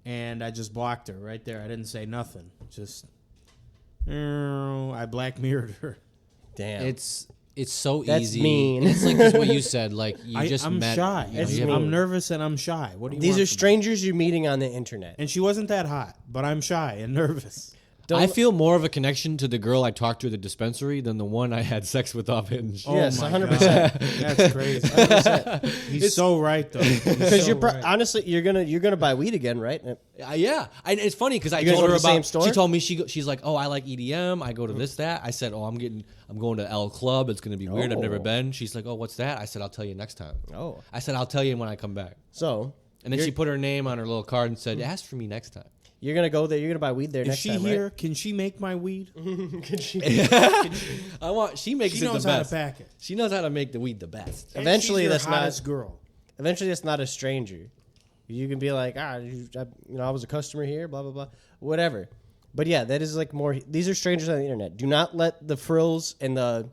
And I just blocked her right there. I didn't say nothing. Just, I black mirrored her. Damn. It's so That's easy. mean. It's like just what you said. Like you just I'm met. shy. you know, you have I'm a- nervous and I'm shy. What do you These want are from me? strangers you're meeting on the internet. And she wasn't that hot, but I'm shy and nervous. I feel more of a connection to the girl I talked to at the dispensary than the one I had sex with off Hinge. Yes, my 100%. God. That's crazy. 100%. He's so right though. Because honestly, you're gonna buy weed again, right? Yeah, and it's funny because I You guys told go her to the same about. store? She told me she's like, oh, I like EDM. I go to this that. I said, oh, I'm going to L Club. It's gonna be weird. I've never been. She's like, oh, what's that? I said, I'll tell you next time. Oh. I said, I'll tell you when I come back. So. And then she put her name on her little card and said, ask for me next time. You're gonna go there. You're gonna buy weed there Is next she time, here? right? Can she make my weed? She makes She it knows the how to best. pack it. She knows how to make the weed the best. And Eventually, she's your that's not- hottest girl. Eventually, that's not a stranger. You can be like, I was a customer here, blah blah blah, whatever. But yeah, that is like more. These are strangers on the internet. Do not let the frills and the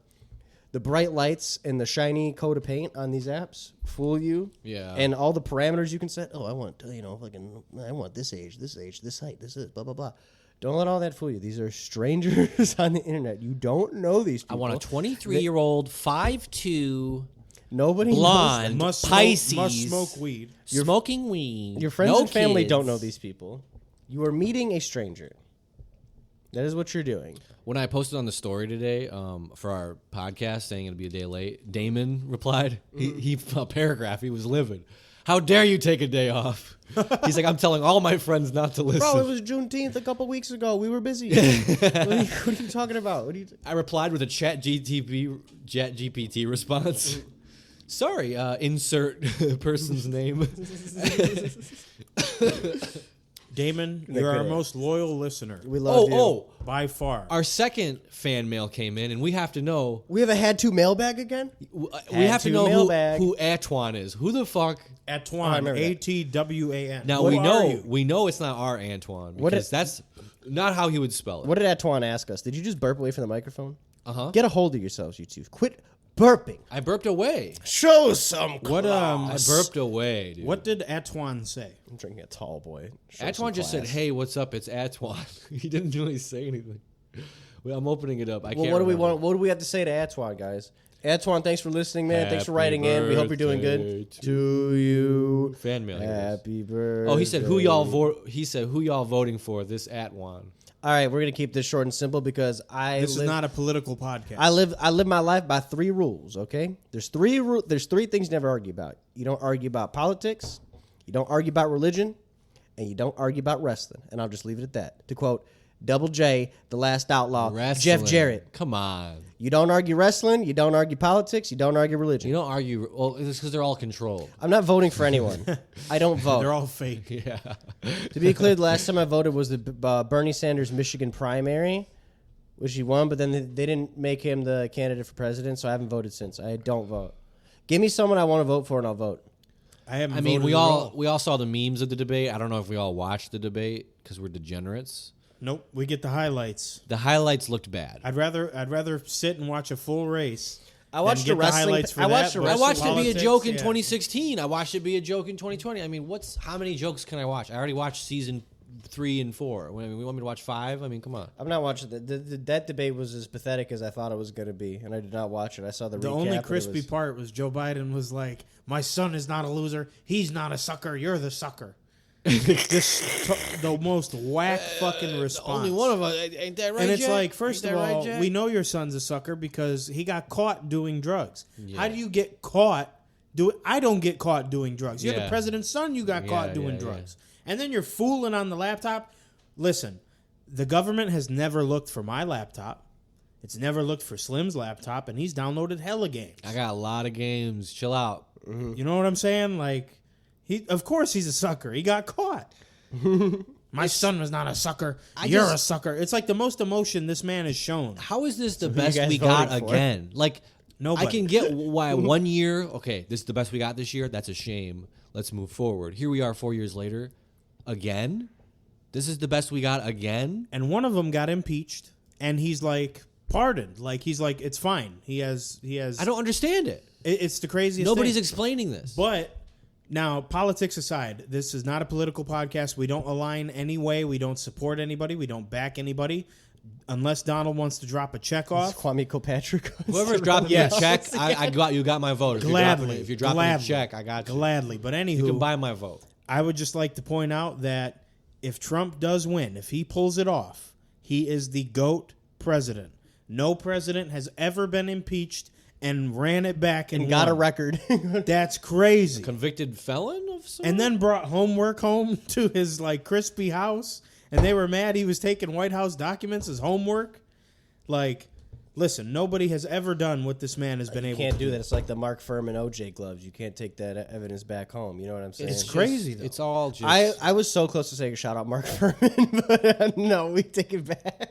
bright lights and the shiny coat of paint on these apps fool you. Yeah. And all the parameters you can set. Oh, I want I want this age, this height, this is blah blah blah. Don't let all that fool you. These are strangers on the internet. You don't know these people. I want a 23-year-old, 5'2", Nobody blonde, knows Pisces, Must smoke weed. smoking weed. them. Your friends no and family kids. don't know these people. You are meeting a stranger. That is what you're doing. When I posted on the story today for our podcast saying it'll be a day late, Damon replied. He a paragraph. He was livid. How dare you take a day off? He's like, I'm telling all my friends not to listen. Bro, it was Juneteenth a couple weeks ago. We were busy. What are you talking about? I replied with a chat GPT response. Sorry, insert person's name. Damon, you're our most loyal listener. We love you. By far. Our second fan mail came in, and we have to know. We have a had to mailbag again? We have to to know mailbag. who Antoine is. Who the fuck? Atwan, remember that. ATWAN. Now Who we are you? know it's not our Antoine because that's not how he would spell it. What did Antoine ask us? Did you just burp away from the microphone? Uh-huh. Get a hold of yourselves, you two. Quit burping. I burped away. Show some What I burped away, dude. What did Atwan say? I'm drinking a tall boy. Show Antoine some just said, class. "Hey, what's up? It's Antoine." He didn't really say anything. Well, I'm opening it up. I Well, can't. what do we remember. want? What do we have to say to Antoine, guys? Antoine, thanks for listening, man. Thanks for Happy writing in. We hope you're doing birthday good. To you. Fan mail. here it is. Happy birthday. Oh, he said who y'all vote. He said who y'all voting for? This Antoine. All right, we're gonna keep this short and simple because This is not a political podcast. I live my life by 3 rules. Okay, there's 3 things you never argue about. You don't argue about politics, you don't argue about religion, and you don't argue about wrestling. And I'll just leave it at that. To quote Double J, the Last Outlaw, Wrestling. Jeff Jarrett. Come on. You don't argue wrestling, you don't argue politics, you don't argue religion. You don't argue. Well, it's because they're all controlled. I'm not voting for anyone. I don't vote. They're all fake. Yeah. To be clear, the last time I voted was the Bernie Sanders Michigan primary, which he won, but then they didn't make him the candidate for president, so I haven't voted since. I don't vote. Give me someone I want to vote for, and I'll vote. I haven't. I mean, voted we at all saw the memes of the debate. I don't know if we all watched the debate because we're degenerates. Nope. We get the highlights. The highlights looked bad. I'd rather sit and watch a full race. I watched than the get wrestling. highlights for I watched that, the but I watched it be a politics, joke in yeah. 2016. I watched it be a joke in 2020. I mean, how many jokes can I watch? I already watched season 3 and 4. I mean, we want me to watch 5? I mean, come on. I'm not watching that debate was as pathetic as I thought it was going to be, and I did not watch it. I saw the The recap. only and it crispy was- part was Joe Biden was like, "My son is not a loser. He's not a sucker. You're the sucker." The most whack fucking response. Only one of us. Ain't that right? And it's Jack? like, first Ain't of that right, all, Jack? we know your son's a sucker because he got caught doing drugs. How do you get caught I don't get caught doing drugs. You're the Yeah. president's son, you got caught doing drugs. And then you're fooling on the laptop. Listen, the government has never looked for my laptop. It's never looked for Slim's laptop, and he's downloaded hella games. I got a lot of games. Chill out. You know what I'm saying? Like, of course he's a sucker. He got caught. My son was not a sucker. You're a sucker. It's like the most emotion this man has shown. How is this the who you best guys we got voting for? again? Like, Nobody. I can get why 1 year, okay, this is the best we got this year. That's a shame. Let's move forward. Here we are 4 years later. Again? This is the best we got again? And one of them got impeached, and he's like pardoned. Like, he's like, it's fine. He has. I don't understand it. It's the craziest Nobody's thing. explaining this. But now, politics aside, this is not a political podcast. We don't align any way. We don't support anybody. We don't back anybody. Unless Donald wants to drop a check off. Kwame Kilpatrick. Whoever's dropping me a check, you got my vote. Gladly. If you're dropping a check, I got you. Gladly. But anywho, You can buy my vote. I would just like to point out that if Trump does win, if he pulls it off, He is the GOAT president. No president has ever been impeached and ran it back and got a won. record. That's crazy. Convicted felon of some? And then brought homework home to his like crispy house, and they were mad he was taking White House documents as homework. Like, listen, nobody has ever done what this man has been able to do. You can't do that. It's like the Mark Furman OJ gloves. You can't take that evidence back home. You know what I'm saying? It's crazy, though. It's all just... I was so close to saying shout out Mark Furman, but no, we take it back.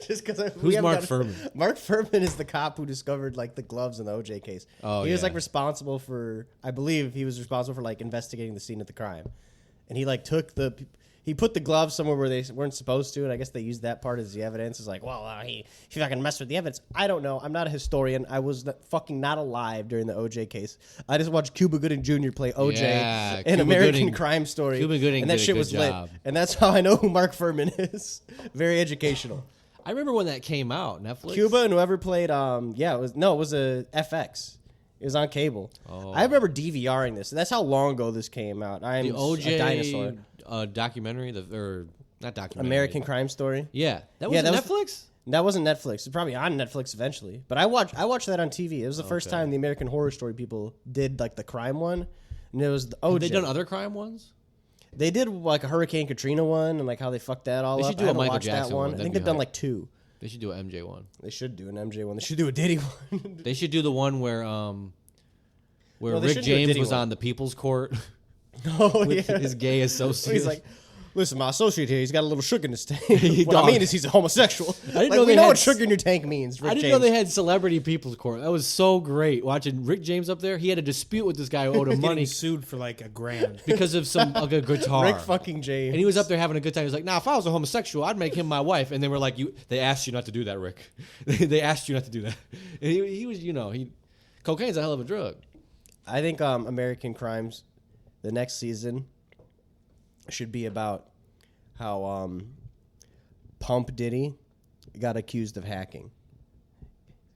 Just because Who's Mark Furman? Mark Furman is the cop who discovered like the gloves in the OJ case. Oh, he was yeah. like responsible for, I believe he was responsible for like investigating the scene of the crime, and he like he put the gloves somewhere where they weren't supposed to, and I guess they used that part as the evidence. It's like, well, he fucking messed with the evidence. I don't know. I'm not a historian. I was fucking not alive during the OJ case. I just watched Cuba Gooding Jr. play OJ in Cuba American Gooding- Crime Story. Cuba Gooding and that did a shit good was job. lit. And that's how I know who Mark Furman is. Very educational. I remember when that came out, Netflix. Cuba and whoever played, it was a FX. It was on cable. Oh. I remember DVRing this. That's how long ago this came out. I'm The OJ a dinosaur. Documentary, not documentary. American Crime Story. Yeah. That was Yeah, that was- Netflix? That wasn't Netflix. It's probably on Netflix eventually. But I watched that on TV. It was the first Okay. time the American Horror Story people did like the crime one, and it was the OJ. Have they done other crime ones? They did like a Hurricane Katrina one and like how they fucked that all They up. should do I a haven't Michael watched Jackson that one. one. I That'd think be they've done hype. like 2. They should do an MJ one. They should do an MJ one. They should do a Diddy one. They should do the one where No, they Rick shouldn't do a James Diddy was one. on the People's Court Oh with yeah. his gay associate. He's like, listen, my associate here, he's got a little sugar in his tank. He What I dog. mean is he's a homosexual. didn't Like, know we they know had what sugar in your tank means, Rick I didn't James. know they had Celebrity People's Court. That was so great. Watching Rick James up there, he had a dispute with this guy who owed him money Getting sued for like $1,000. because of some like a guitar. Rick fucking James. And he was up there having a good time. He was like, "Nah, if I was a homosexual, I'd make him my wife." And they were like, They asked you not to do that, Rick. They asked you not to do that." And he was, cocaine's a hell of a drug. I think American Crimes, the next season, should be about how Pump Diddy got accused of hacking.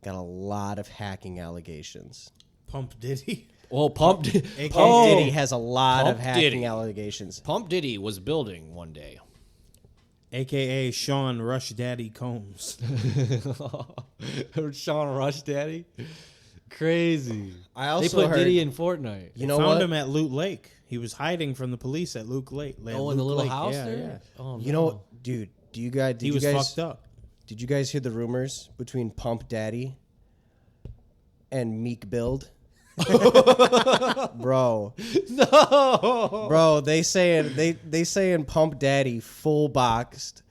Got a lot of hacking allegations. Pump Diddy. Well, Pump AKA Pump Diddy has a lot of Pump hacking Diddy. allegations. Pump Diddy was building one day. AKA Sean Rush Daddy Combs. Sean Rush Daddy. Crazy. I also they put heard, Diddy in Fortnite. you know Found what? him at Loot Lake. He was hiding from the police at Luke Lake. Oh, in the little house yeah, there? Yeah. Oh, You know what, dude? He Did was you guys fucked up. Did you guys hear the rumors between Pump Daddy and Meek Build? Bro. No. Bro, they saying Pump Daddy full boxed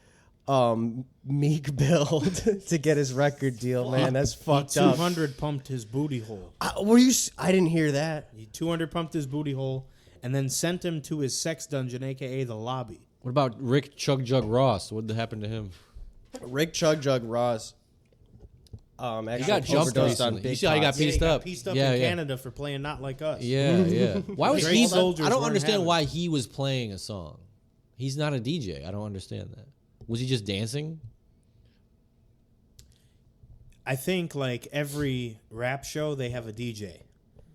Meek Build to get his record deal, man. That's fucked up. 200 pumped his booty hole. I didn't hear that. He 200 pumped his booty hole and then sent him to his sex dungeon, AKA the lobby. What about Rick Chug Jug Ross? What happened to him? Rick Chug Jug Ross actually He got jumped overdosed on recently. big You see how he got pots. Yeah, he pieced got up? pieced up Yeah, in yeah. Canada for playing Not Like Us. Yeah, yeah. Why was Drake he? soldiers I don't weren't understand having why he was playing a song. He's not a DJ. I don't understand that. Was he just dancing? I think like every rap show, they have a DJ.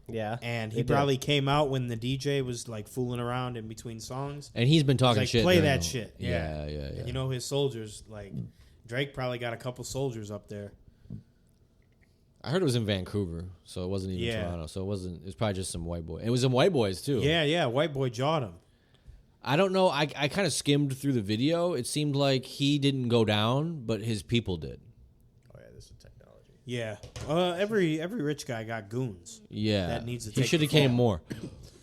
Yeah. And they he do. probably came out when the DJ was like fooling around in between songs. And he's been talking Like, shit. play during that the- shit. Yeah, yeah, yeah. And you know his soldiers, like Drake probably got a couple soldiers up there. I heard it was in Vancouver, so it wasn't even Yeah. Toronto. So it wasn't. It was probably just some white boy. It was some white boys too. Yeah, yeah. White boy jawed him. I don't know. I kind of skimmed through the video. It seemed like he didn't go down, but his people did. Oh yeah, this is technology. Yeah. Every rich guy got goons. Yeah, That needs to he take should have the came fall. more.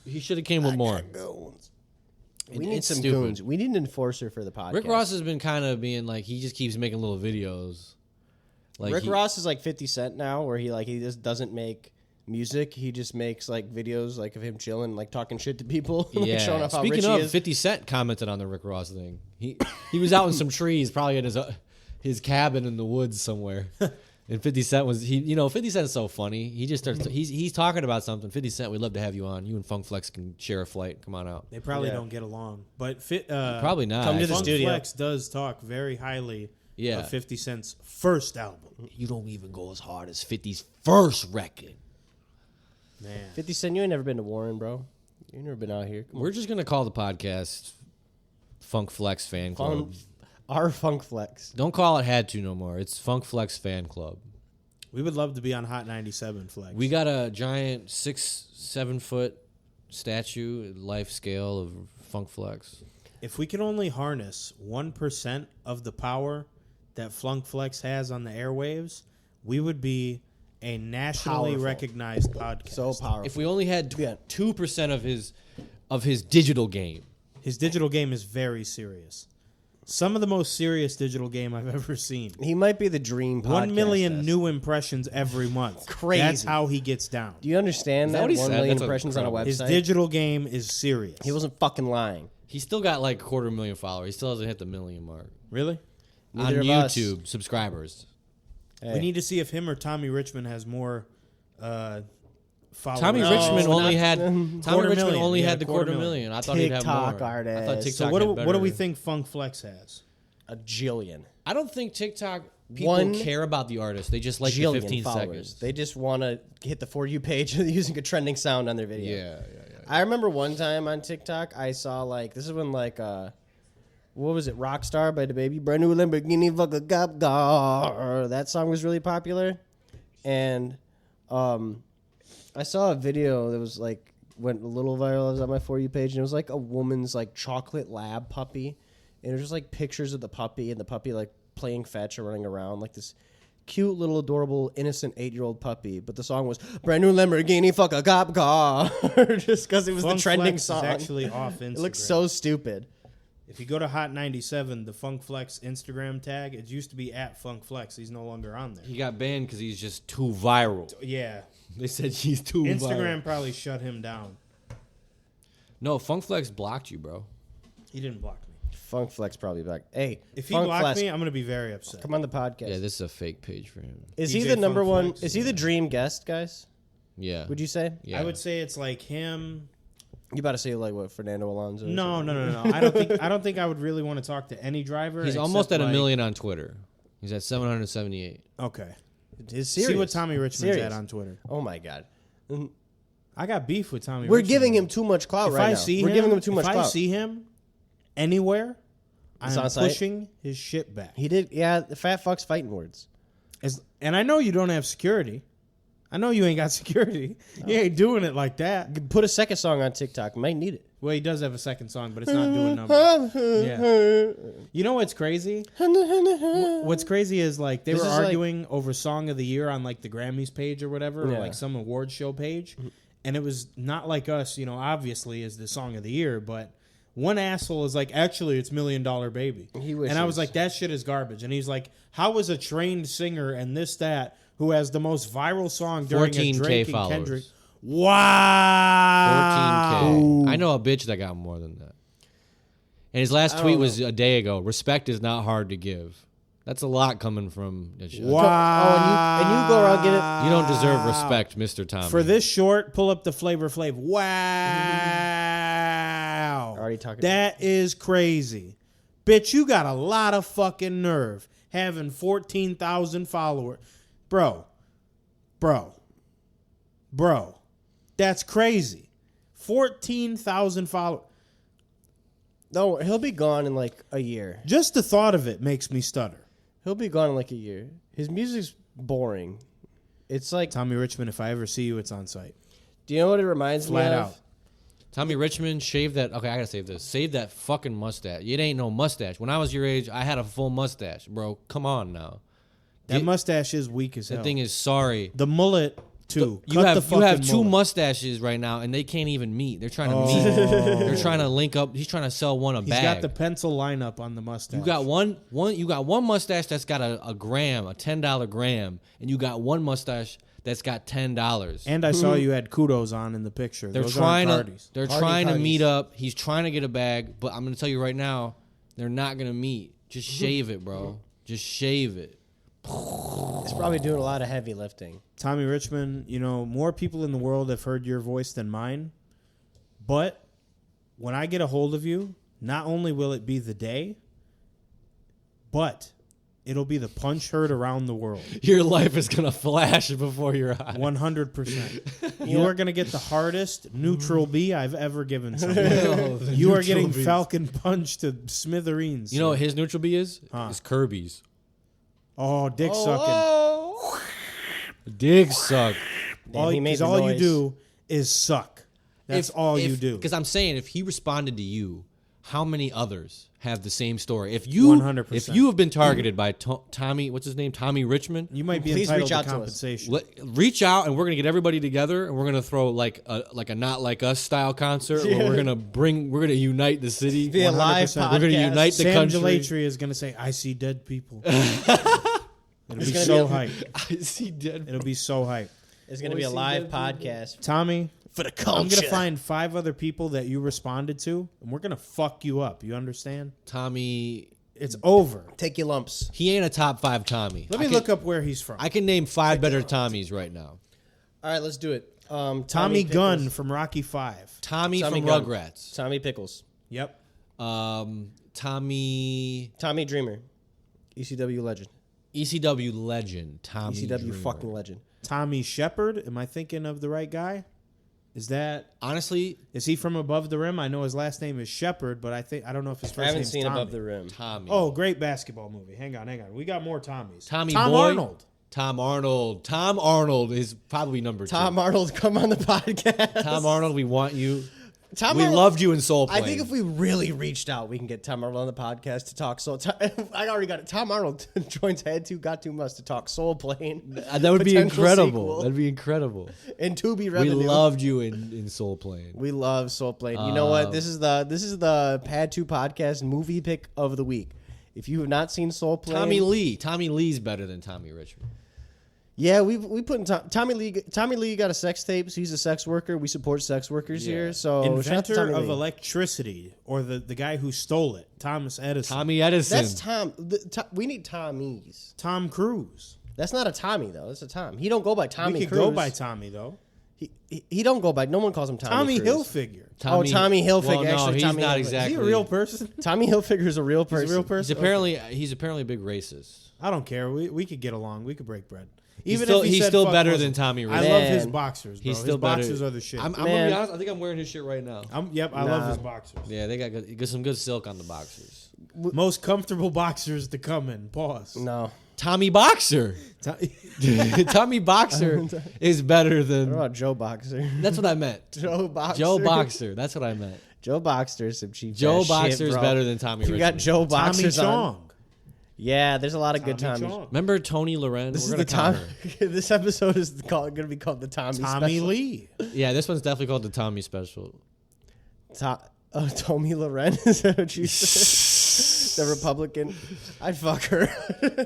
He should have came with more. We need It's some stupid. goons. We need an enforcer for the podcast. Rick Ross has been kind of being like he just keeps making little videos. Like Rick Ross is like 50 Cent now, where he just doesn't make music. He just makes like videos like of him chilling, like talking shit to people, like, Yeah. showing off how Speaking rich of, he is. 50 Cent commented on the Rick Ross thing. He was out in some trees, probably in his cabin in the woods somewhere. And 50 Cent was 50 Cent is so funny. He just starts he's talking about something. 50 Cent, we'd love to have you on. You and Funk Flex can share a flight. Come on out. They probably Yeah. don't get along. But Probably not. Come to the Funk studio. Flex does talk very highly Yeah. of 50 Cent's first album. You don't even go as hard as 50's first record. Man. 50 Cent, you ain't never been to Warren, bro. You ain't never been out here. Come on. We're just gonna call the podcast Funk Flex Fan Club. Our Funk Flex. Don't call it Had To no more. It's Funk Flex Fan Club. We would love to be on Hot 97 Flex. We got a giant 6-7 foot statue, life scale of Funk Flex. If we could only harness 1% of the power that Funk Flex has on the airwaves, we would be a nationally Powerful. recognized podcast. So powerful. If we only had Yeah. 2% of his digital game. His digital game is very serious. Some of the most serious digital game I've ever seen. He might be the dream podcast. 1 million guest. new impressions every month. Crazy. That's how he gets down. Do you understand Is that? that what he 1 said? million That's impressions on a incredible. His website? digital game is serious. He wasn't fucking lying. He still got like 250,000 followers. He still hasn't hit the 1 million mark. Really? Neither On of us. YouTube, subscribers. Hey. We need to see if him or Tommy Richman has more followers. Tommy Richmond not- only had Tommy Quarter Richmond million. only Yeah, had the quarter quarter million. million. I thought he'd have more. TikTok artist. I thought TikTok So had what do better. we think Funk Flex has? A jillion. I don't think TikTok people 1 care about the artist. They just like the Jillion 15 followers. seconds. They just want to hit the For You page using a trending sound on their video. Yeah. I remember one time on TikTok, I saw this is when what was it, Rockstar by the Baby, brand new Lamborghini, fuck a cop car. That song was really popular, and I saw a video that was went a little viral. It was on my For You page, and it was like a woman's chocolate lab puppy, and it was just pictures of the puppy and the puppy playing fetch or running around this cute little adorable innocent 8-year-old puppy. But the song was brand new Lamborghini, fuck a cop car, just because it was Funk the trending Flex song. is actually off Instagram. It looks so stupid. If you go to Hot 97, the Funk Flex Instagram tag, it used to be at Funk Flex. He's no longer on there. He got banned because he's just too viral. Yeah. They said he's too Instagram viral. probably shut him down. No, Funk Flex blocked you, bro. He didn't block me. Funk Flex probably back. Hey, If he Funk blocked Flex, me, I'm going to be very upset. come on the podcast. Yeah, this is a fake page for him. Is he DJ the number Funk one? Flex, Is he the dream guest, guys? Yeah. Would you say? Yeah. I would say it's like him. You about to say what, Fernando Alonso? or No. something? I don't think I would really want to talk to any driver. He's except, almost at a like- million on Twitter. He's at 778. Okay. It's serious. See what Tommy Richmond's Serious. at on Twitter. Oh my god. I got beef with Tommy We're Richmond. giving him too much clout If right I now. see We're him, giving him too much if I clout. see him anywhere, It's I'm on site? pushing his shit back. He did. Yeah, the fat fuck's fighting words. And I know you don't have security. I know you ain't got security. You ain't doing it like that. Put a second song on TikTok. Might need it. Well, he does have a second song, but it's not doing numbers. Yeah. You know what's crazy? What's crazy is they This were is arguing over Song of the Year on the Grammys page or whatever, Yeah. or some award show page. And it was not like us, obviously is the Song of the Year, but one asshole is actually it's $1 Million Baby. And I was like, that shit is garbage. And he's like, how is a trained singer and this, that, who has the most viral song during a 14K Drake and followers. Kendrick? Wow. 14K. I know a bitch that got more than that. And his last I tweet don't was a day ago. Respect is not hard to give. That's a lot coming from. Wow. Oh, and you go around get it. You don't deserve respect, Mr. Tommy. For this short, pull up the Flavor Flav. Wow. Already talking. That is crazy. Bitch, you got a lot of fucking nerve having 14,000 followers. Bro. That's crazy. 14,000 followers. No, he'll be gone in a year. Just the thought of it makes me stutter. He'll be gone in a year. His music's boring. It's Tommy Richmond, if I ever see you, it's on site. do you know what it reminds Flat me out. of? Tommy Richmond shaved that. Okay, I gotta save this. Save that fucking mustache. It ain't no mustache. When I was your age, I had a full mustache, bro. Come on now. That mustache is weak as hell. That thing is sorry. The mullet, too. You Cut have the fucking two mullet. mustaches right now, and they can't even meet. They're trying to meet. They're trying to link up. He's trying to sell one a He's bag. got the pencil lineup on the mustache. You got one. You got one mustache that's got a gram, a $10 gram, and you got one mustache that's got $10. And I saw you had kudos on in the picture. They're Those trying aren't to. Cardis. They're Hardy trying to Cardis. meet up. He's trying to get a bag, but I'm gonna tell you right now, they're not gonna meet. Just shave it, bro. Just shave it. He's probably doing a lot of heavy lifting. Tommy Richmond, more people in the world have heard your voice than mine. But when I get a hold of you, not only will it be the day, but it'll be the punch heard around the world. Your life is gonna flash before your eyes. 100%. You are going to get the hardest neutral B I've ever given someone. Oh, the You are neutral getting Bs. Falcon Punch to smithereens. You know what his neutral B is? Huh. It's Kirby's. Oh, dick sucking. Oh. Dick suck. Damn, he made the all you noise. do is suck. That's all you do. Because I'm saying, if he responded to you, how many others have the same story? If you 100%. if you have been targeted by Tommy, what's his name? Tommy Richman. You might be Please entitled reach to out to us. compensation. Reach out, and we're gonna get everybody together, and we're gonna throw like a Not Like Us style concert where we're gonna unite the city. Be a live 100%. podcast. We're gonna unite the Sam country. Delatry is going to say, I see dead people. It'll be gonna so be hype. I see dead. It'll be so hype. It's going to be a live podcast Tommy, for the culture. I'm going to find 5 other people that you responded to, and we're going to fuck you up. You understand? Tommy. It's over. Take your lumps. He ain't a top 5 Tommy. Let me look up where he's from. I can name 5 better Tommies right now. All right, let's do it. Tommy Gunn Pickles. from Rocky 5. Tommy Tommy from Gunn. Rugrats. Tommy Pickles. Yep. Tommy. Tommy Dreamer. ECW legend. ECW legend. Tommy. ECW Dreamer. fucking legend. Tommy Shepard. Am I thinking of the right guy? Is Honestly, he from Above the Rim? I know his last name is Shepard, but I don't know if his first I haven't name's seen Tommy. Above the Rim. Tommy. Oh, great basketball movie. Hang on. We got more Tommies. Tommy Tom Boy. Arnold. Tom Arnold. Tom Arnold is probably number 2. Tom Arnold, come on the podcast. Tom Arnold, we want you. Tom We Arnold- loved you in Soul I Plane. think if we really reached out, we can get Tom Arnold on the podcast to talk soul. I already got it. Tom Arnold joins Got Too Much to talk Soul Plane. that would be Potential incredible. sequel. That'd be incredible. And Tubi We revenue. loved you in Soul Plane. We love Soul Plane. You know what? This is the HadToPodcast movie pick of the week. If you have not seen Soul Plane, Tommy Lee. Tommy Lee's better than Tommy Richman. yeah, we put in Tommy Lee. Tommy Lee got a sex tape. So he's a sex worker. We support sex workers here. So shout out to Inventor Tommy of Lee. electricity, or the guy who stole it, Thomas Edison. Tommy Edison. That's Tom. We need Tommies. Tom Cruise. That's not a Tommy though. That's a Tom. He don't go by Tommy. We could Cruise. go by Tommy though. He don't go by. No one calls him Tommy. Tommy Cruz. Hilfiger. Tommy Hilfiger. Well, no, Actually, he's Tommy not Hilfiger. exactly. Is he a real person? Tommy Hilfiger is a real person. He's a real He's person. apparently a big racist. I don't care. We could get along. We could break bread. He's Even still- if he he's said still fuck better Muslim. than Tommy I Richman. love Man. his boxers, bro. He's still his better. boxers are the shit. I'm gonna Man. be honest. I think I'm wearing his shit right now. I Nah. love his boxers. Yeah, they got some good silk on the boxers. Most comfortable boxers to come in. Pause. No. Tommy Boxer. Tommy Boxer is better What than. about Joe Boxer? That's what I meant. Joe Boxer. Joe Boxer. That's what I meant. Joe Boxer is some cheap. Joe ass Boxer shit, is bro. better than Tommy You Richman. got Joe Tommy Boxers on. Chong. Yeah, there's a lot of good Tommy Tommies. Chong. Remember Tony Loren? This We're is the gonna Tom. count her. This episode is going to be called the Tommy. Tommy special. Lee. Yeah, this one's definitely called the Tommy Special. Tommy Loren. Is that what you said? The Republican. I'd fuck her.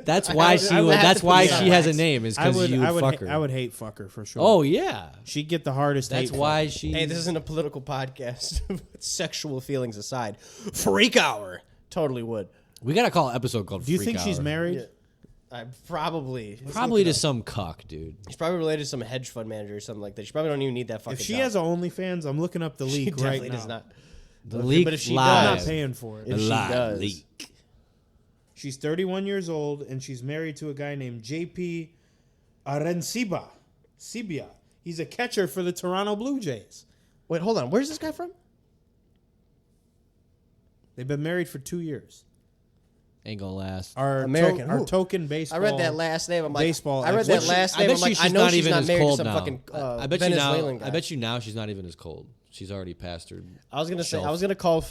That's why I would have That's to why put she it has on a name. Is because you would fuck her. I would hate fuck her for sure. Oh yeah, she'd get the hardest. that's hate why fuck. she. Hey, this isn't a political podcast. Sexual feelings aside, freak hour. Totally would. We gotta call an episode called. Do you Freak think she's Hour. married? I probably. Probably to some cuck, dude. She's probably related to some hedge fund manager or something like that. She probably don't even need that fucking. If she job. has an OnlyFans, I'm looking up the she leak definitely right now. does not. The But leak if she I'm live. not paying for it. If she Live does. leak. She's 31 years old and she's married to a guy named JP Arenciba. Sibia. He's a catcher for the Toronto Blue Jays. Wait, hold on. Where's this guy from? They've been married for 2 years. Ain't gonna last. Our American. our Who? token baseball. I read that last name. I'm like, baseball I read expert. that last I name. bet I'm like, you I she's know not she's even not as married to cold some now. fucking I bet you Venezuelan now. guy. I bet you now she's not even as cold. She's already past her. I was gonna say. shelf. I was gonna call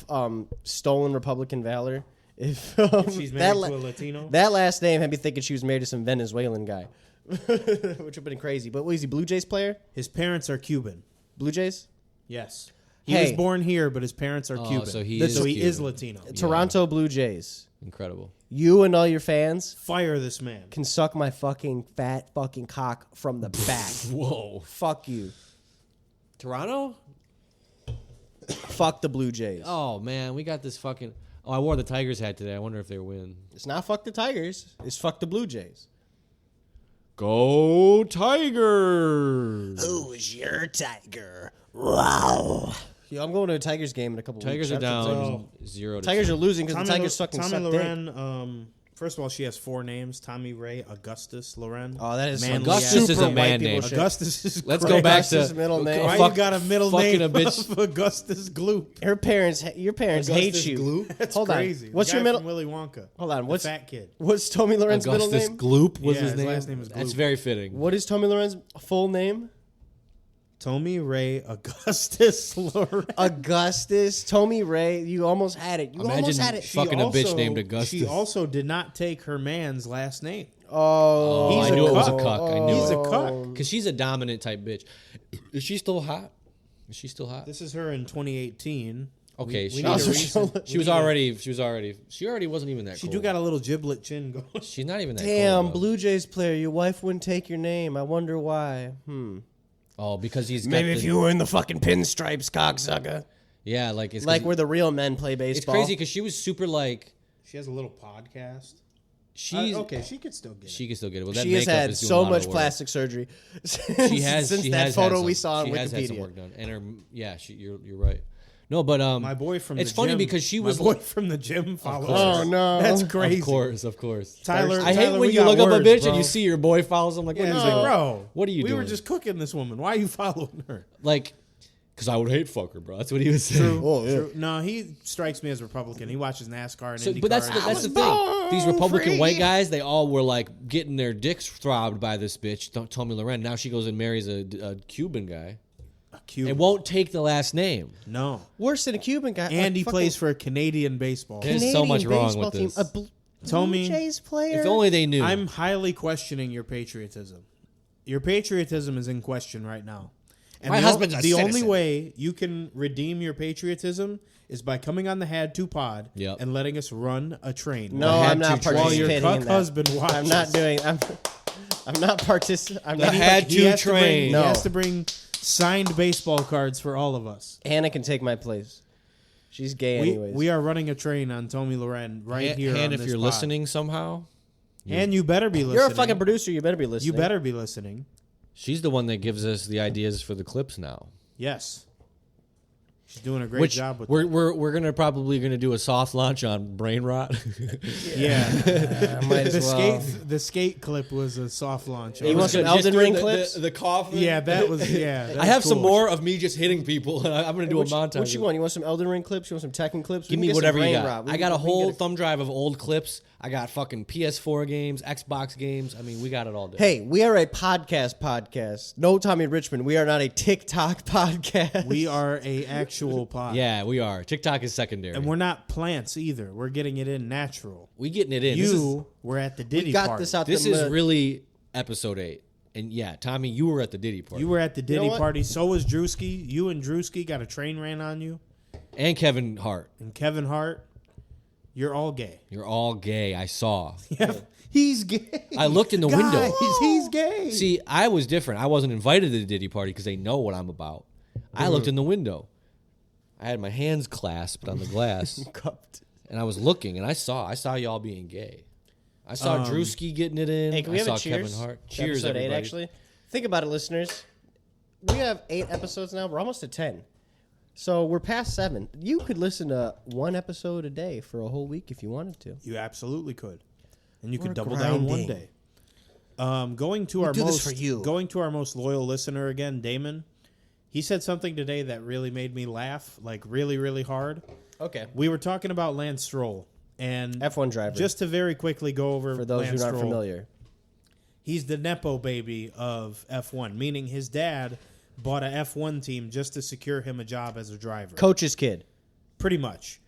stolen Republican valor. If She's that married to a Latino. that last name had me thinking she was married to some Venezuelan guy, which would have been crazy. But what is he? Blue Jays player? His parents are Cuban. Blue Jays? Yes. He Hey. was born here, but his parents are Cuban. so he so he is is Cuban. Latino. Toronto Blue Jays. Incredible. You and all your fans Fire this man. can suck my fucking fat fucking cock from the back. Whoa. Fuck you. Toronto? Fuck the Blue Jays. Oh man, we got this fucking. Oh, I wore the Tigers hat today. I wonder if they win. It's not fuck the Tigers. It's fuck the Blue Jays. Go Tigers! Who's your Tiger? Wow. Yo, I'm going to a Tigers game in a couple Tigers weeks. are That's what's down up. 0-2. Tigers are losing because the Tigers fucking Tommy suck dick. Loren First of all, she has 4 names: Tommy Ray, Augustus, Loren. Oh, that is Manly Augustus super is a white man people name. shit. Augustus is. Let's great. go back Augustus' to middle name. Why fuck- you got a middle fucking name a bitch. of Augustus Gloop? Your parents hate Augustus you. Gloop? That's Hold on. crazy. What's The your guy middle? from Willy Wonka. Hold on. The What's fat kid? what's Tommy Loren's middle Augustus name? Gloop was Yeah, his his name. last name is That's Gloop. very fitting. What is Tommy Loren's full name? Tommy Ray Augustus Loren. Augustus. Tommy Ray. You almost had it. You Imagine almost had it. fucking a bitch named Augustus. She also did not take her man's last name. Oh, He's I a knew it was a cuck. cuck. I knew He's it. a cuck. Because she's a dominant type bitch. Is she still hot? Is she still hot? This is her in 2018. Okay, we she, need a so recent- she was already wasn't even that She cold. do got a little giblet chin going. She's not even that Damn, cold. though. Blue Jays player. Your wife wouldn't take your name. I wonder why. Oh, because he's got Maybe the, if you were in the fucking pinstripes, cocksucker. yeah, like it's Like 'cause- where the real men play it's baseball. crazy because she was super like She has a little podcast. she's Okay, she could still get it. she can still get it. Well, that She has makeup had is doing so a lot much of work. plastic surgery. She has since she that has photo had we some- saw on she has had some Wikipedia. work done, and her you're right. No, but My boy from it's the funny gym, because she was my boy from the gym follows. course. her. Oh, no. that's crazy. of course. Tyler, I hate Tyler, when we you got look up a words, bitch bro. and you see your boy follows. I'm like, Yeah, what he's are you like, doing? bro, What are you We doing? were just cooking this woman. Why are you following her? Like, because I would hate fuck her, bro. That's what he was saying. Oh, yeah. True. No, he strikes me as Republican. He watches NASCAR and So, IndyCar. but that's the thing. These Republican white guys, they all were like getting their dicks throbbed by this bitch, Tommy Loren. Now she goes and marries a Cuban guy. Cuban. And won't take the last name. No. Worse than a Cuban guy. And he fucking plays for a Canadian baseball. There's Canadian so much wrong baseball with team. this. A Blue Tommy, Jays player. If only they knew. I'm highly questioning your patriotism. Your patriotism is in question right now. And My husband's a the only citizen. way you can redeem your patriotism is by coming on the HadToPod Yep. and letting us run a train. No, had I'm not to train. While your participating cuck in that. husband watches. I'm not doing. I'm not participating. I'm The not. had He to has to bring- train. He No. has to bring signed baseball cards for all of us. Hannah can take my place. She's gay anyways. We are running a train on Tommy Loren right here. And on if this you're pod. listening somehow, and you better be listening. You're a fucking producer. You better be listening. You better be listening. she's the one that gives us the ideas for the clips now. Yes. She's doing a great job with we're gonna do a soft launch on brain rot. Yeah. Might as well. The skate clip was a soft launch. You want some Elden Ring clips? The cough. Yeah, that was that I was have some cool. more of me just hitting people. I'm gonna do a montage. What you want? You want some Elden Ring clips? You want some Tekken clips? We Give can me get some whatever you brain got. rot. We I can- got a we can whole get thumb drive of old clips. I got fucking PS4 games, Xbox games. I mean, we got it all day. Hey, we are a podcast. No, Tommy Richman. We are not a TikTok podcast. We are a actual pod. Yeah, we are. TikTok is secondary. And we're not plants either. We're getting it in natural. we getting it in. You were at the Diddy we got party. this out. This the is really episode 8. And yeah, Tommy, you were at the Diddy party. You were at the Diddy what? party. So was Drewski. You and Drewski got a train ran on you. And Kevin Hart. And Kevin Hart. You're all gay. You're all gay. I saw. He's gay. I looked in the window. Guys, he's gay. See, I was different. I wasn't invited to the Diddy party because they know what I'm about. I looked in the window. I had my hands clasped on the glass, cupped. and I was looking, and I saw y'all being gay. I saw Drewski getting it in. Hey, can we I have saw a cheers? Kevin Hart. To Cheers, episode 8, everybody. actually. Think about it, listeners. We have 8 episodes now. We're almost to 10. So we're past 7. You could listen to 1 episode a day for a whole week if you wanted to. You absolutely could, and you could We're double down one grinding. day. Going to our do this most for you. going to our most loyal listener again, Damon. He said something today that really made me laugh, like really, really hard. Okay. We were talking about Lance Stroll, and F1 driver. just to very quickly go over for those Lance who aren't Stroll, familiar. he's the nepo baby of F1, meaning his dad bought a F1 team just to secure him a job as a driver. Coach's kid. Pretty much.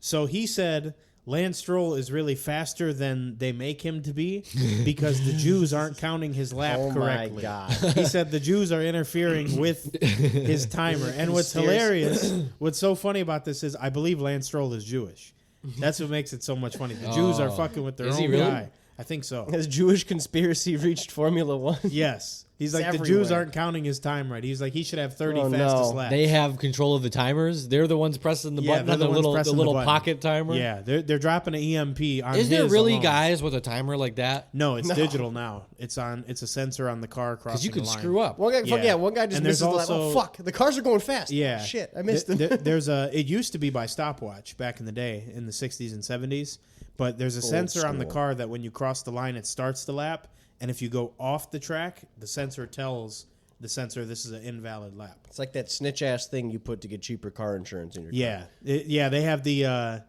So he said Lance Stroll is really faster than they make him to be because the Jews aren't counting his lap Oh correctly. my God. He said the Jews are interfering with his timer. And what's hilarious, what's so funny about this is I believe Lance Stroll is Jewish. That's what makes it so much funny. The Jews are fucking with their Is own he really? guy. I think so. Has Jewish conspiracy reached Formula 1? Yes. He's It's like, the Jews everywhere. aren't counting his time right. He's like, he should have 30 Oh, fastest no. laps. They have control of the timers. They're the ones pressing the Yeah, button they're on the the ones little pressing the button. pocket timer. Yeah, they're dropping an EMP on Is there his really alone. guys with a timer like that? No, it's digital now. It's a sensor on the car crossing Because you could the line. screw up. One guy, Yeah. one guy just And misses there's the lap. Oh, also- fuck. The cars are going fast. Yeah. Oh, shit. I missed them. There's a. It used to be by stopwatch back in the day in the 60s and 70s, But there's a sensor on the school. car that when you cross the line, it starts the lap. And if you go off the track, the sensor tells the sensor this is an invalid lap. It's like that snitch ass thing you put to get cheaper car insurance in your car. Yeah. They have the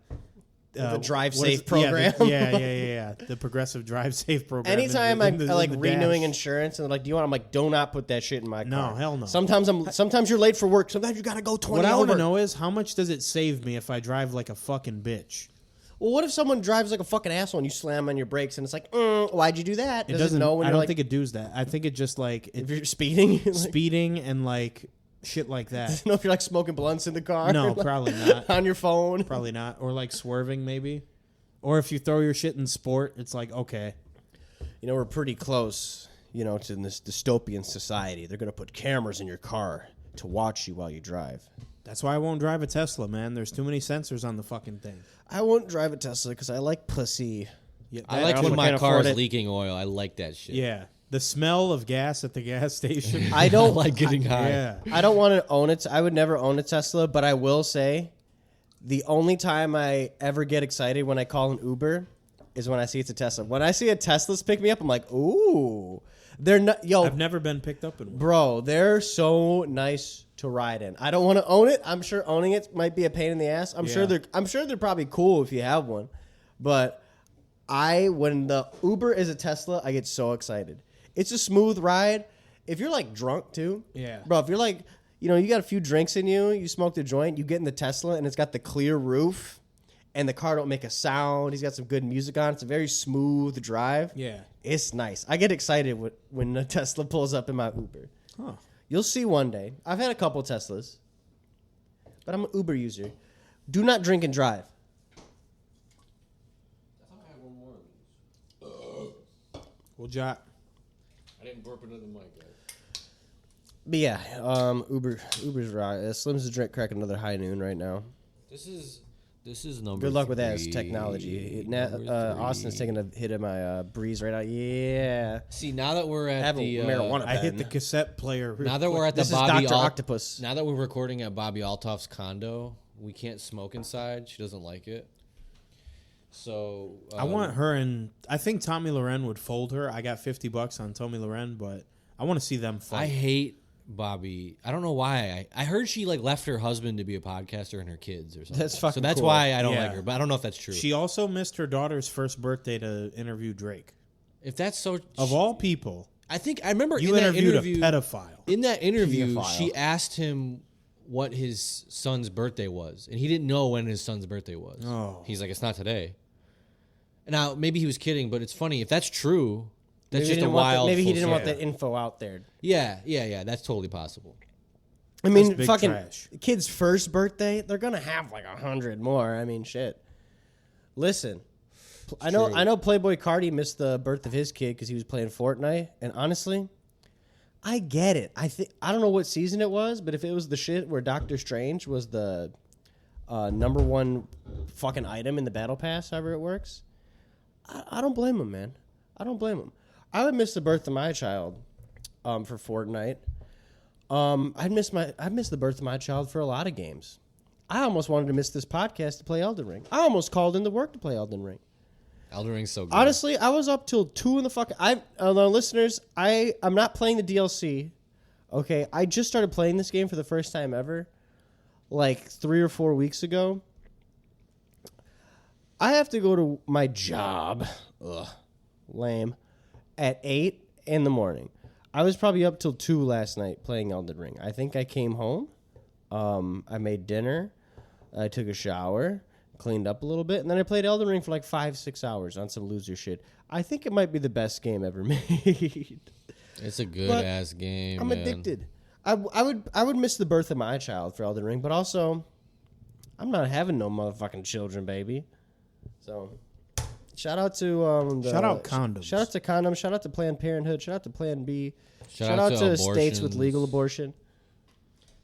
Drive what is Safe it? program. Yeah. The Progressive Drive Safe program. Anytime I like in the renewing dash. insurance and they're like, "Do you want?" I'm like, "Do not put that shit in my car." No, hell no. Sometimes you're late for work. Sometimes you gotta go 20 What I want over. to know is how much does it save me if I drive like a fucking bitch? Well, what if someone drives like a fucking asshole and you slam on your brakes and it's like, why'd you do that? It Does doesn't. know when I you're don't like, think it does that. I think it just like if you're speeding, like, speeding and like shit like that. doesn't know if you're like smoking blunts in the car. No, like, probably not. on your phone. Probably not. Or like swerving maybe. Or if you throw your shit in sport, it's like okay. You know, we're pretty close, to this dystopian society. They're gonna put cameras in your car to watch you while you drive. That's why I won't drive a Tesla, man. There's too many sensors on the fucking thing. I won't drive a Tesla because I like pussy. Yeah, I like also when my can't car afford is it. leaking oil. I like that shit. yeah. The smell of gas at the gas station. I don't like getting high. Yeah. I don't want to own it. I would never own a Tesla, but I will say the only time I ever get excited when I call an Uber is when I see it's a Tesla. When I see a Tesla's pick me up, I'm like, ooh. They're not, I've never been picked up in one. bro, they're so nice to ride in. I don't want to own it. I'm sure owning it might be a pain in the ass. I'm sure they're probably cool if you have one. But when the Uber is a Tesla, I get so excited. It's a smooth ride. If you're like drunk too. Yeah. Bro, if you're like, you got a few drinks in you, you smoked a joint, you get in the Tesla and it's got the clear roof and the car don't make a sound. He's got some good music on. It's a very smooth drive. Yeah. It's nice. I get excited when the Tesla pulls up in my Uber. Huh. You'll see one day. I've had a couple Teslas, but I'm an Uber user. Do not drink and drive. Well, Jot. I didn't burp into the mic, guys. But yeah, Uber's right. Slim's a drink crack another high noon right now. This is number. Good luck with that. It's 3. technology. Number 3. Austin's taking a hit of my breeze right now. Yeah. See, now that we're I at have the a marijuana I hit pen. the cassette player. now that we're at the This is Bobby Dr. Octopus. Now that we're recording at Bobby Altoff's condo, we can't smoke inside. She doesn't like it. So I want her and I think Tommy Loren would fold her. I got $50 on Tommy Loren, but I want to see them fight. I hate Bobby. I don't know why. I heard she left her husband to be a podcaster and her kids or something. That's fucking So that's cool. why I don't Yeah. like her. But I don't know if that's true. She also missed her daughter's first birthday to interview Drake. If that's so, Of all people, I remember you in that interviewed interview. a pedophile. In that interview, Pedophile. she asked him what his son's birthday was, and he didn't know when his son's birthday was. Oh. He's like, it's not today. Now, maybe he was kidding, but it's funny. If that's true, that's just a wild... Maybe he didn't want full that info out there. Yeah, that's totally possible. I mean, big fucking trash. kid's first birthday, they're gonna have like 100 more. I mean, shit. Listen, I know Playboy Cardi missed the birth of his kid because he was playing Fortnite, and honestly, I get it. I don't know what season it was, but if it was the shit where Doctor Strange was the number one fucking item in the battle pass, however it works, I don't blame him, man. I don't blame him. I would miss the birth of my child for Fortnite. I'd miss the birth of my child for a lot of games. I almost wanted to miss this podcast to play Elden Ring. I almost called into work to play Elden Ring. Elden Ring's so good. Honestly, I was up till 2 in the fucking... listeners, I'm not playing the DLC. Okay, I just started playing this game for the first time ever, like 3 or 4 weeks ago. I have to go to my job. Ugh, lame. At 8 in the morning. I was probably up till 2 last night playing Elden Ring. I think I came home. I made dinner. I took a shower. Cleaned up a little bit. And then I played Elden Ring for like 5-6 hours on some loser shit. I think it might be the best game ever made. It's a good But ass game. I'm man. addicted. I would miss the birth of my child for Elden Ring, but also I'm not having no motherfucking children, baby. So shout out to Shout out condoms. Shout out to condoms. Shout out to Planned Parenthood. Shout out to Plan B. Shout out to states with abortions. legal abortion.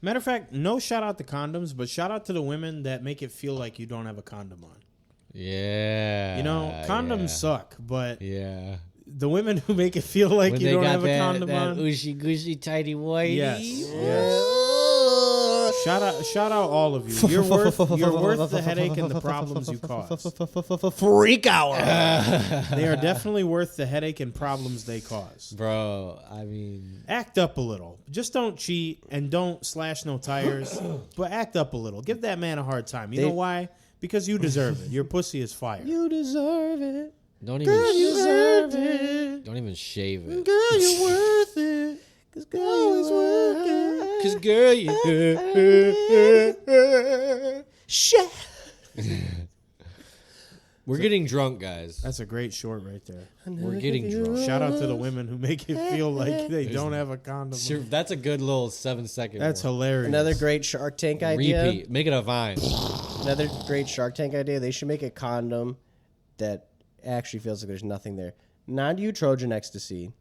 Matter of fact, no shout out to condoms, but shout out to the women that make it feel like you don't have a condom on. Yeah. You know, condoms yeah. suck, but Yeah. the women who make it feel like When you they don't got have a that condom on. Ooshy gushy tighty whitey. Yes. Shout out all of you. You're worth the headache and the problems you cause. Freak hour. They are definitely worth the headache and problems they cause. Bro, I mean, Act up a little. Just don't cheat and don't slash no tires, but act up a little. Give that man a hard time. You know why? Because you deserve it. Your pussy is fire. You deserve it. don't even don't even shave it. Girl, you're worth it. Cause girl, is worth it. Cause girl, you Shit. We're getting drunk, guys. That's a great short right there. We're getting drunk. Shout out to the women who make it feel like they don't have a condom. Sure, that's a good little 7-second. That's one. hilarious. Another great Shark Tank idea. Repeat. Make it a vine. Another great Shark Tank idea. They should make a condom that actually feels like there's nothing there. Not you Trojan ecstasy.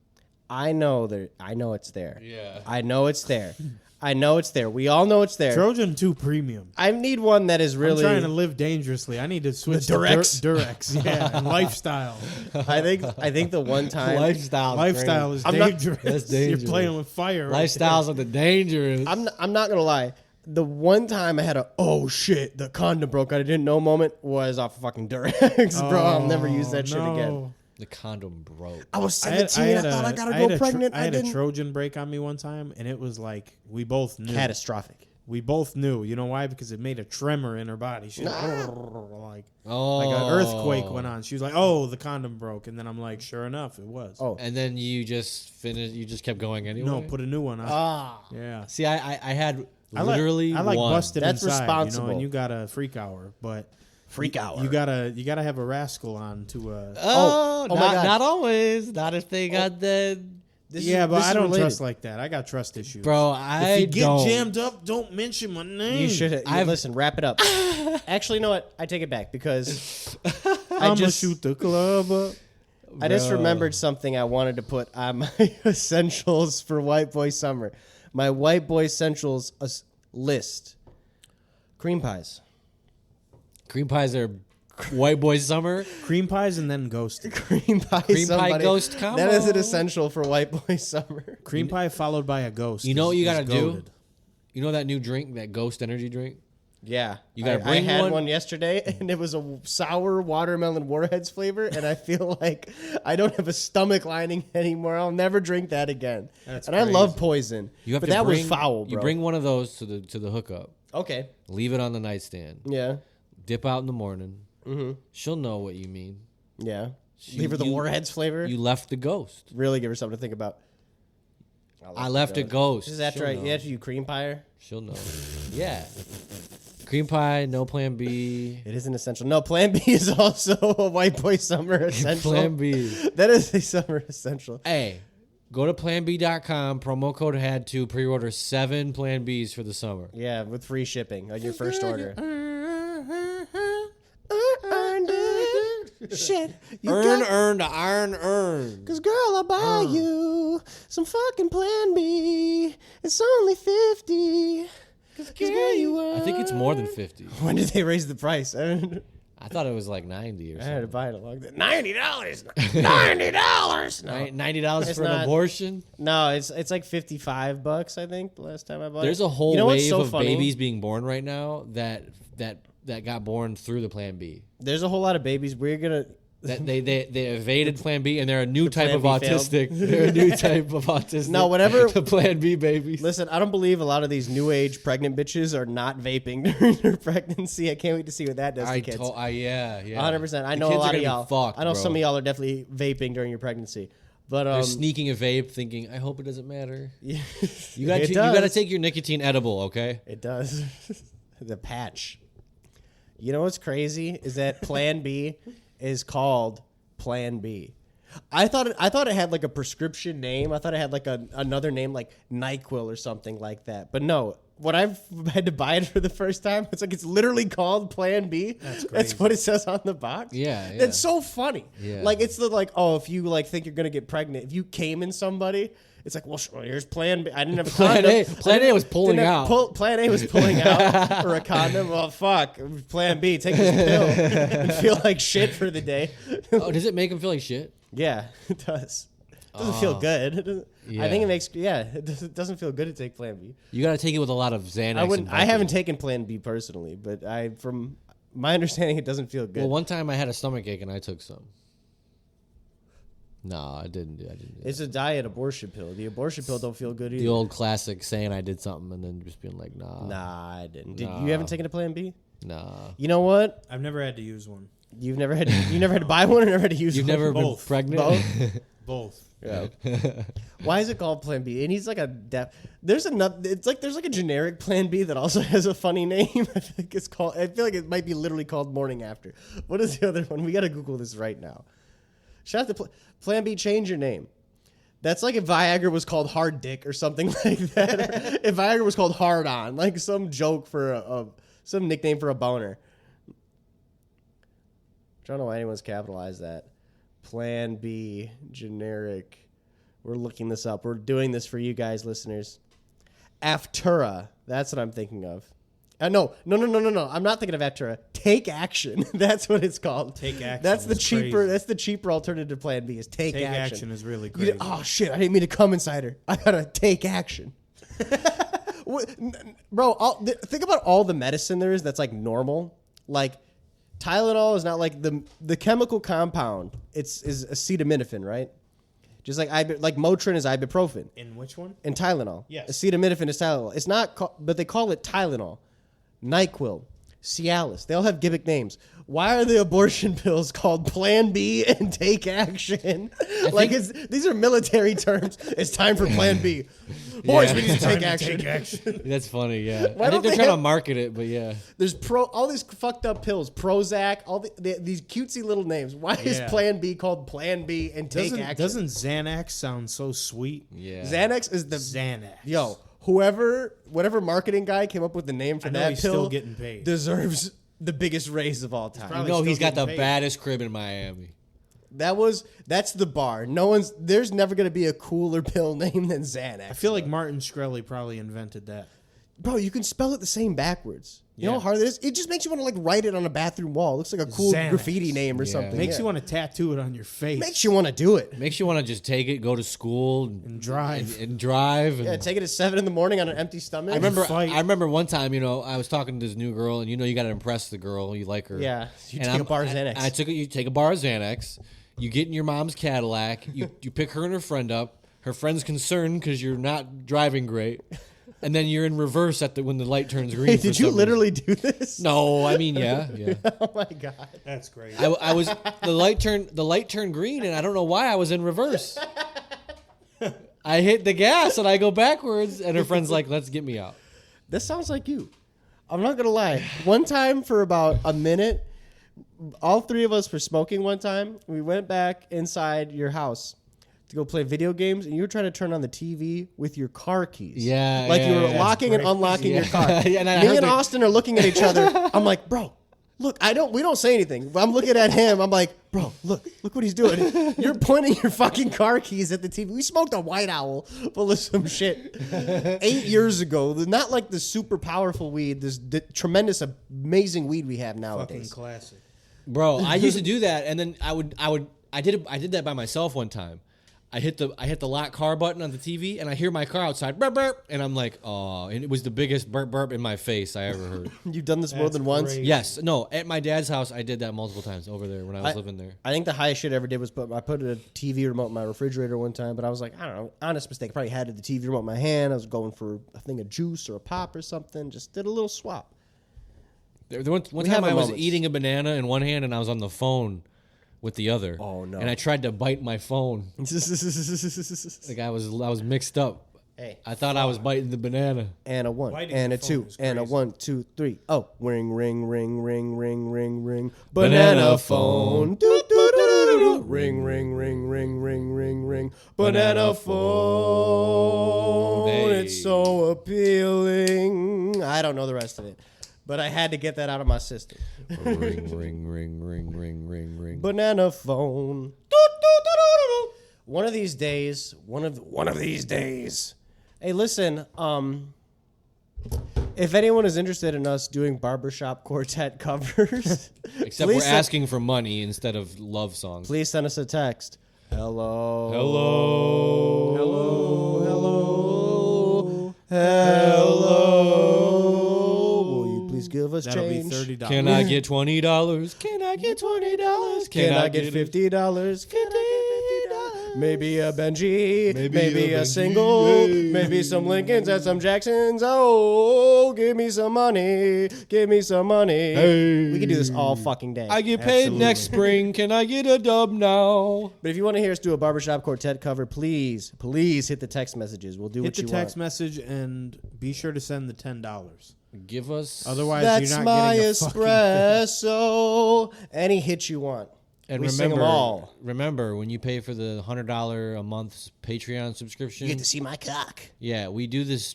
I know it's there. Yeah. I know it's there. I know it's there. We all know it's there. Trojan 2 Premium. I need one that is really. I'm trying to live dangerously. I need to switch Durex? to Durex. Yeah, and lifestyle. I think the one time Lifestyle is I'm not- dangerous. That's dangerous. You're playing with fire. Right Lifestyles are the dangerous. I'm not gonna lie. The one time I had a oh shit the condom broke I didn't know moment was off of fucking Durex, bro. I'll never use that shit again. The condom broke. I was 17. I thought I gotta go pregnant. I had didn't. a Trojan break on me one time, and it was like we both knew. Catastrophic. We both knew. You know why? Because it made a tremor in her body. She was like Oh. an earthquake went on. She was like, "Oh, the condom broke," and then I'm like, "Sure enough, it was." Oh. And then you just finished. You just kept going anyway. No, put a new one on. Ah. Yeah. See, I had I literally like one. busted That's inside, responsible. and you got a freak hour, but Freak hour. You gotta have a rascal on to. Oh, oh my God. not always. Not if they got the. Yeah, but this I is don't related. trust like that. I got trust issues, Bro, If you get don't. jammed up, don't mention my name. You should listen. Wrap it up. Actually, you know what? I take it back because I'ma shoot the club up. I just remembered something I wanted to put on my essentials for White Boy Summer. My White Boy Essentials list. Cream pies. Cream pies are white boy summer. Cream pies and then ghosted. Cream pie. Cream pie somebody. ghost combo. That is an essential for White Boy Summer. Cream pie followed by a ghost. You know what you is gotta do? goated. You know that new drink, that Ghost energy drink? Yeah, You gotta I bring had one? one yesterday, and it was a sour watermelon Warheads flavor, and I feel like I don't have a stomach lining anymore. I'll never drink that again. That's and I love Poison, You have but to that bring, was foul, bro. You bring one of those to the hookup. Okay, Leave it on the nightstand. yeah, Dip out in the morning. Mm-hmm. She'll know what you mean. yeah. Leave her the Warheads flavor. You left the ghost. Really give her something to think about. I left a ghost. This is after you cream pie her. She'll know. Yeah. Cream pie, no plan B. It is an essential. No, Plan B is also a White Boy Summer essential. Plan B. That is a summer essential. Hey, go to planb.com, promo code HadTo, pre-order 7 Plan Bs for the summer. Yeah, with free shipping on your first order. Shit. Earn to earn. Cause girl, I'll buy you some fucking Plan B. It's only 50. Cause girl, you are. I think it's more than 50. When did they raise the price? I I thought it was like 90 or had to something. buy it a long time. $90. $90. No. $90 It's for an not. abortion? No, it's like $55. I think the last time I bought it. There's a whole You know what's wave so of funny? babies being born right now that got born through the Plan B. There's a whole lot of babies. We're gonna. That they evaded Plan B, and they're a new type Plan of B failed. autistic. They're a new type of autistic. No, whatever- The Plan B babies. Listen, I don't believe a lot of these new age pregnant bitches are not vaping during their pregnancy. I can't wait to see what that does to kids. Yeah. 100%. I The know a kids are lot of gonna be y'all. fucked, I know bro. some of y'all are definitely vaping during your pregnancy. But They're sneaking a vape, thinking, "I hope it doesn't matter." yeah, You got It you got to does. take your nicotine edible, okay? it does. The patch. You know what's crazy is that Plan B is called Plan B. I thought it had like a prescription name. I thought it had like another name like NyQuil or something like that. But no, when I've had to buy it for the first time, it's literally called Plan B. That's what it says on the box. Yeah. That's so funny. Yeah. Like it's if you like think you're gonna get pregnant, if you came in somebody, it's like, well, here's Plan B. I didn't have a Plan condom. A. Plan A was pulling Didn't have out. Plan A was pulling out or a condom. Well, fuck. Plan B. Take this pill and feel like shit for the day. Oh, does it make them feel like shit? Yeah, it does. Doesn't feel good. It doesn't- I Yeah. think it makes it doesn't feel good to take Plan B. You got to take it with a lot of Xanax. I wouldn't. and I haven't Vicodin. taken Plan B personally, but from my understanding, it doesn't feel good. Well, one time I had a stomach ache and I took some. No, I didn't do that. It's a diet abortion pill. The abortion pill don't feel good either. The old classic saying I did something and then just being like, nah. Nah, I didn't. Nah. You haven't taken a Plan B? Nah. You know what? I've never had to use one. You never had to buy one or never had to use You've one? never been Both. pregnant? Both? Both. Yeah. Why is it called Plan B? And he's like a there's like a generic Plan B that also has a funny name. I feel like it might be literally called Morning After. What is the other one? We got to Google this right now. Shout out to Plan B, change your name. That's like if Viagra was called Hard Dick or something like that. Or if Viagra was called Hard On, like some joke for some nickname for a boner. I don't know why anyone's capitalized that. Plan B, generic. We're looking this up. We're doing this for you guys, listeners. Aftura. That's what I'm thinking of. No. I'm not thinking of Aftura. Take Action. That's what it's called. Take Action That's the is cheaper. crazy. That's the cheaper alternative to Plan B. Is Take Take Action. action is really You crazy. oh shit! I didn't mean to come inside her. I gotta take action. Bro, think about all the medicine there is that's like normal. Like Tylenol is not like the chemical compound. Is acetaminophen, right? Just like Motrin is ibuprofen, In which one? and Tylenol. Yes. Acetaminophen is Tylenol. It's not, but they call it Tylenol, NyQuil, Cialis. They all have gimmick names. Why are the abortion pills called Plan B and Take Action? These are military terms. It's time for Plan B. Boys, we need to take action. Take action. That's funny, yeah. Why I don't think they're they trying to have- market it, but yeah. There's all these fucked up pills, Prozac, all these cutesy little names. Why is Yeah. Plan B called Plan B and Take Action? Doesn't Xanax sound so sweet? Yeah. Xanax is the Xanax. whatever marketing guy came up with the name for I know that he's pill still getting paid. deserves the biggest raise of all time. probably You know he's still got the getting paid. baddest crib in Miami. That's the bar. There's never gonna be a cooler pill name than Xanax. I feel like Martin Shkreli probably invented that. Bro, you can spell it the same backwards. You know Yeah. how hard it is? It just makes you want to like write it on a bathroom wall. It looks like a cool Xanax. graffiti name or Yeah. something. Makes Yeah. you want to tattoo it on your face. Makes you want to do it. Makes you want to just take it, go to school, And drive. and drive. And Yeah, take it at 7 a.m. on an empty stomach. I remember. fight. I remember one time. I was talking to this new girl, and you got to impress the girl. You like her. Yeah, you And take a bar of Xanax. I took it. You take a bar of Xanax. You get in your mom's Cadillac. You pick her and her friend up. Her friend's concerned because you're not driving great, and then you're in reverse when the light turns green. Hey, for did you some literally do this? reason. No, I mean yeah. Oh my god. That's great. I was the light turned green, and I don't know why I was in reverse. I hit the gas and I go backwards, and her friend's like, "Let's get me out." This sounds like you. I'm not gonna lie. One time for about a minute, all three of us were smoking one time. We went back inside your house to go play video games, and you were trying to turn on the TV with your car keys. Yeah, Like yeah, you were yeah. locking and unlocking your car. Yeah, and I Me heard and the- Austin are looking at each other. I'm like, bro, look, we don't say anything. But I'm looking at him. I'm like, bro, look what he's doing. You're pointing your fucking car keys at the TV. We smoked a White Owl full of some shit 8 years ago. Not like the super powerful weed, the tremendous, amazing weed we have Fucking nowadays. classic. Bro, I used to do that, and then I did that by myself one time. I hit the lock car button on the TV, and I hear my car outside burp burp, and I'm like, oh, and it was the biggest burp burp in my face I ever heard. You've done this more That's than once. great. Yes, no, at my dad's house I did that multiple times over there when I was living there. I think the highest shit I ever did was I put a TV remote in my refrigerator one time, but I was like, I don't know, honest mistake. Probably had the TV remote in my hand. I was going for a thing of juice or a pop or something. Just did a little swap. There one We time have I was moments. eating a banana in one hand and I was on the phone with the other. Oh, no. And I tried to bite my phone. Like I was mixed up. Hey. I thought I was biting the banana. And a one, Biting and the a two, phone is and a crazy. 1, 2, 3. Oh, ring, ring, ring, ring, ring, ring, ring. Banana Banana phone. phone. Do, do, do, do, do. Ring, ring, ring, ring, ring, ring, ring. Banana phone. Hey. It's so appealing. I don't know the rest of it, but I had to get that out of my system. ring, ring, ring, ring, ring, ring, ring. Banana phone. Do, do, do, do, do. One of these days. Hey, listen. If anyone is interested in us doing barbershop quartet covers, Except please we're send- asking for money instead of love songs. Please send us a text. Hello. Hello. Hello. Hello. Will you please give us That'll change? be $30. Can I get $20? Can I get $20? Can I get $50? Maybe a Benji, maybe a Benji, single, yeah. maybe some Lincolns and some Jacksons. Oh, give me some money, give me some money. Hey. We can do this all fucking day. I get paid Absolutely. next spring. Can I get a dub now? But if you want to hear us do a barbershop quartet cover, please hit the text messages. We'll do Hit what the you text want. message and be sure to send the $10. Give us. Otherwise, That's you're not my getting a fucking thing. espresso. Any hit you want. And we sing 'em all. Remember, when you pay for the $100 a month Patreon subscription, You get to see my cock. yeah, we do this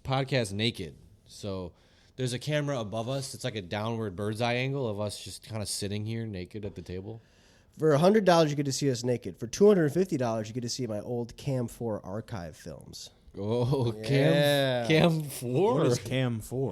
podcast naked. So there's a camera above us. It's like a downward bird's eye angle of us just kind of sitting here naked at the table. For $100, you get to see us naked. For $250, you get to see my old Cam 4 archive films. Oh, Yeah. Cam 4? What is Cam for?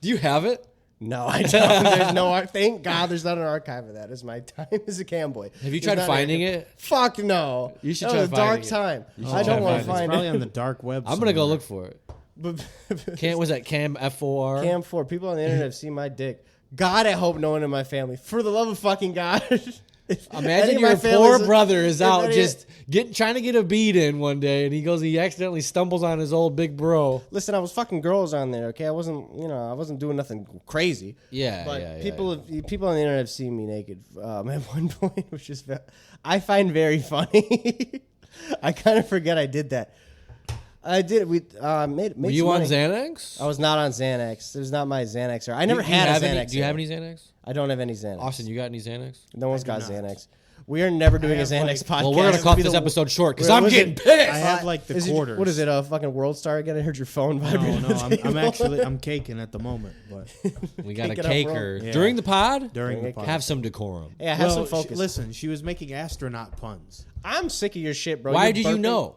Do you have it? No, I don't. There's no. Thank God, there's not an archive of that. It's my time as a cam boy. Have you There's tried not finding an- it? Fuck no. You should that try was a dark finding it. time. should I don't try want to finding it. It's find probably it. on the dark web. I'm going to go somewhere. look for it. Was that Cam F4? Cam 4. People on the internet have seen my dick. God, I hope no one in my family. For the love of fucking God. If any Imagine of my your poor family's- brother is if out any- just trying to get a beat in one day, and he accidentally stumbles on his old big bro. Listen, I was fucking girls on there. Okay, I wasn't doing nothing crazy. Yeah, But yeah, people on the internet have seen me naked at one point, which is I find very funny. I kind of forget I did that. I did. We made Were some you on money. Xanax? I was not on Xanax. There's not my Xanax. I never had a Xanax. Do you have any Xanax? I don't have any Xanax. Austin, you got any Xanax? No one's got Xanax. We are never doing a have, Xanax podcast. Well, we're gonna It'll cut be this the- episode short because Wait, I'm was getting it- pissed. I have like the Is it- quarters. what is it? A fucking World Star again? I heard your phone vibrate. No, I'm caking at the moment, but We got a Take it up, caker bro. during the pod. during the Okay. podcast. Have some decorum. Yeah, have some Well, focus. listen, she was making astronaut puns. I'm sick of your shit, bro. Why You're did you burping- know?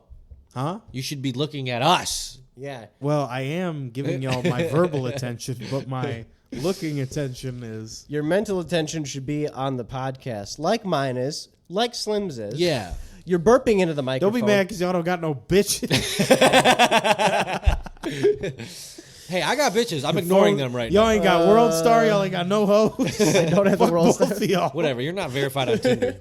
Huh? You should be looking at us. Yeah. Well, I am giving y'all my verbal attention, but my looking attention is Your mental attention should be on the podcast, like mine is, like Slim's is. Yeah. You're burping into the don't microphone. be mad because y'all don't got no bitches. Hey, I got bitches. I'm ignoring them right Y'all now. ain't got World Star. Y'all ain't got no hoes. I don't have the Fuck World both Star. of y'all. Whatever. You're not verified on Tinder.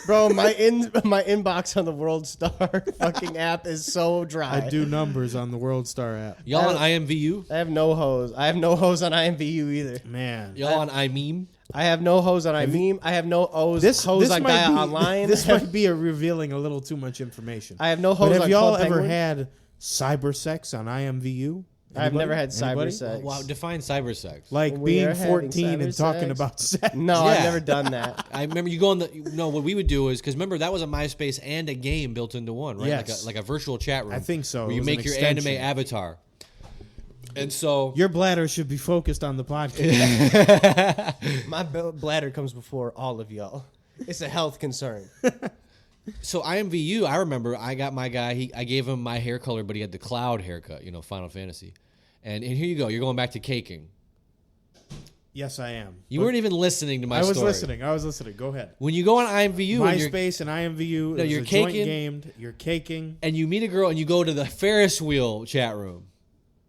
Bro, my inbox on the World Star fucking app is so dry. I do numbers on the World Star app. Y'all on IMVU? I have no hose. I have no hose on IMVU either. Man, Y'all on iMeme? I have no hose on iMeme. I have no hose on might Gaia be, Online. This might be revealing a little too much information. I have no But hose have on y'all Club ever Penguin. had cyber sex on IMVU? I've Anybody? never had cyber Anybody? sex. Wow, define cyber sex. Like We being are having 14 and cyber talking sex. about sex. No, I've Yeah. never done that. I remember you go on what we would do is, because remember, that was a MySpace and a game built into one, right? Yes. Like a virtual chat room. I think so. Where It you was make an your extension. anime avatar. And so Your bladder should be focused on the podcast. My bladder comes before all of y'all. It's a health concern. So IMVU, I remember I got my guy, I gave him my hair color, but he had the cloud haircut, Final Fantasy. And here you go, you're going back to caking. Yes, I am. You But weren't even listening to my I was story. listening. I was listening. Go ahead. When you go on IMVU and, MySpace and IMVU. No, it was you're a joint caking. gamed. You're caking. and you meet a girl and you go to the Ferris wheel chat room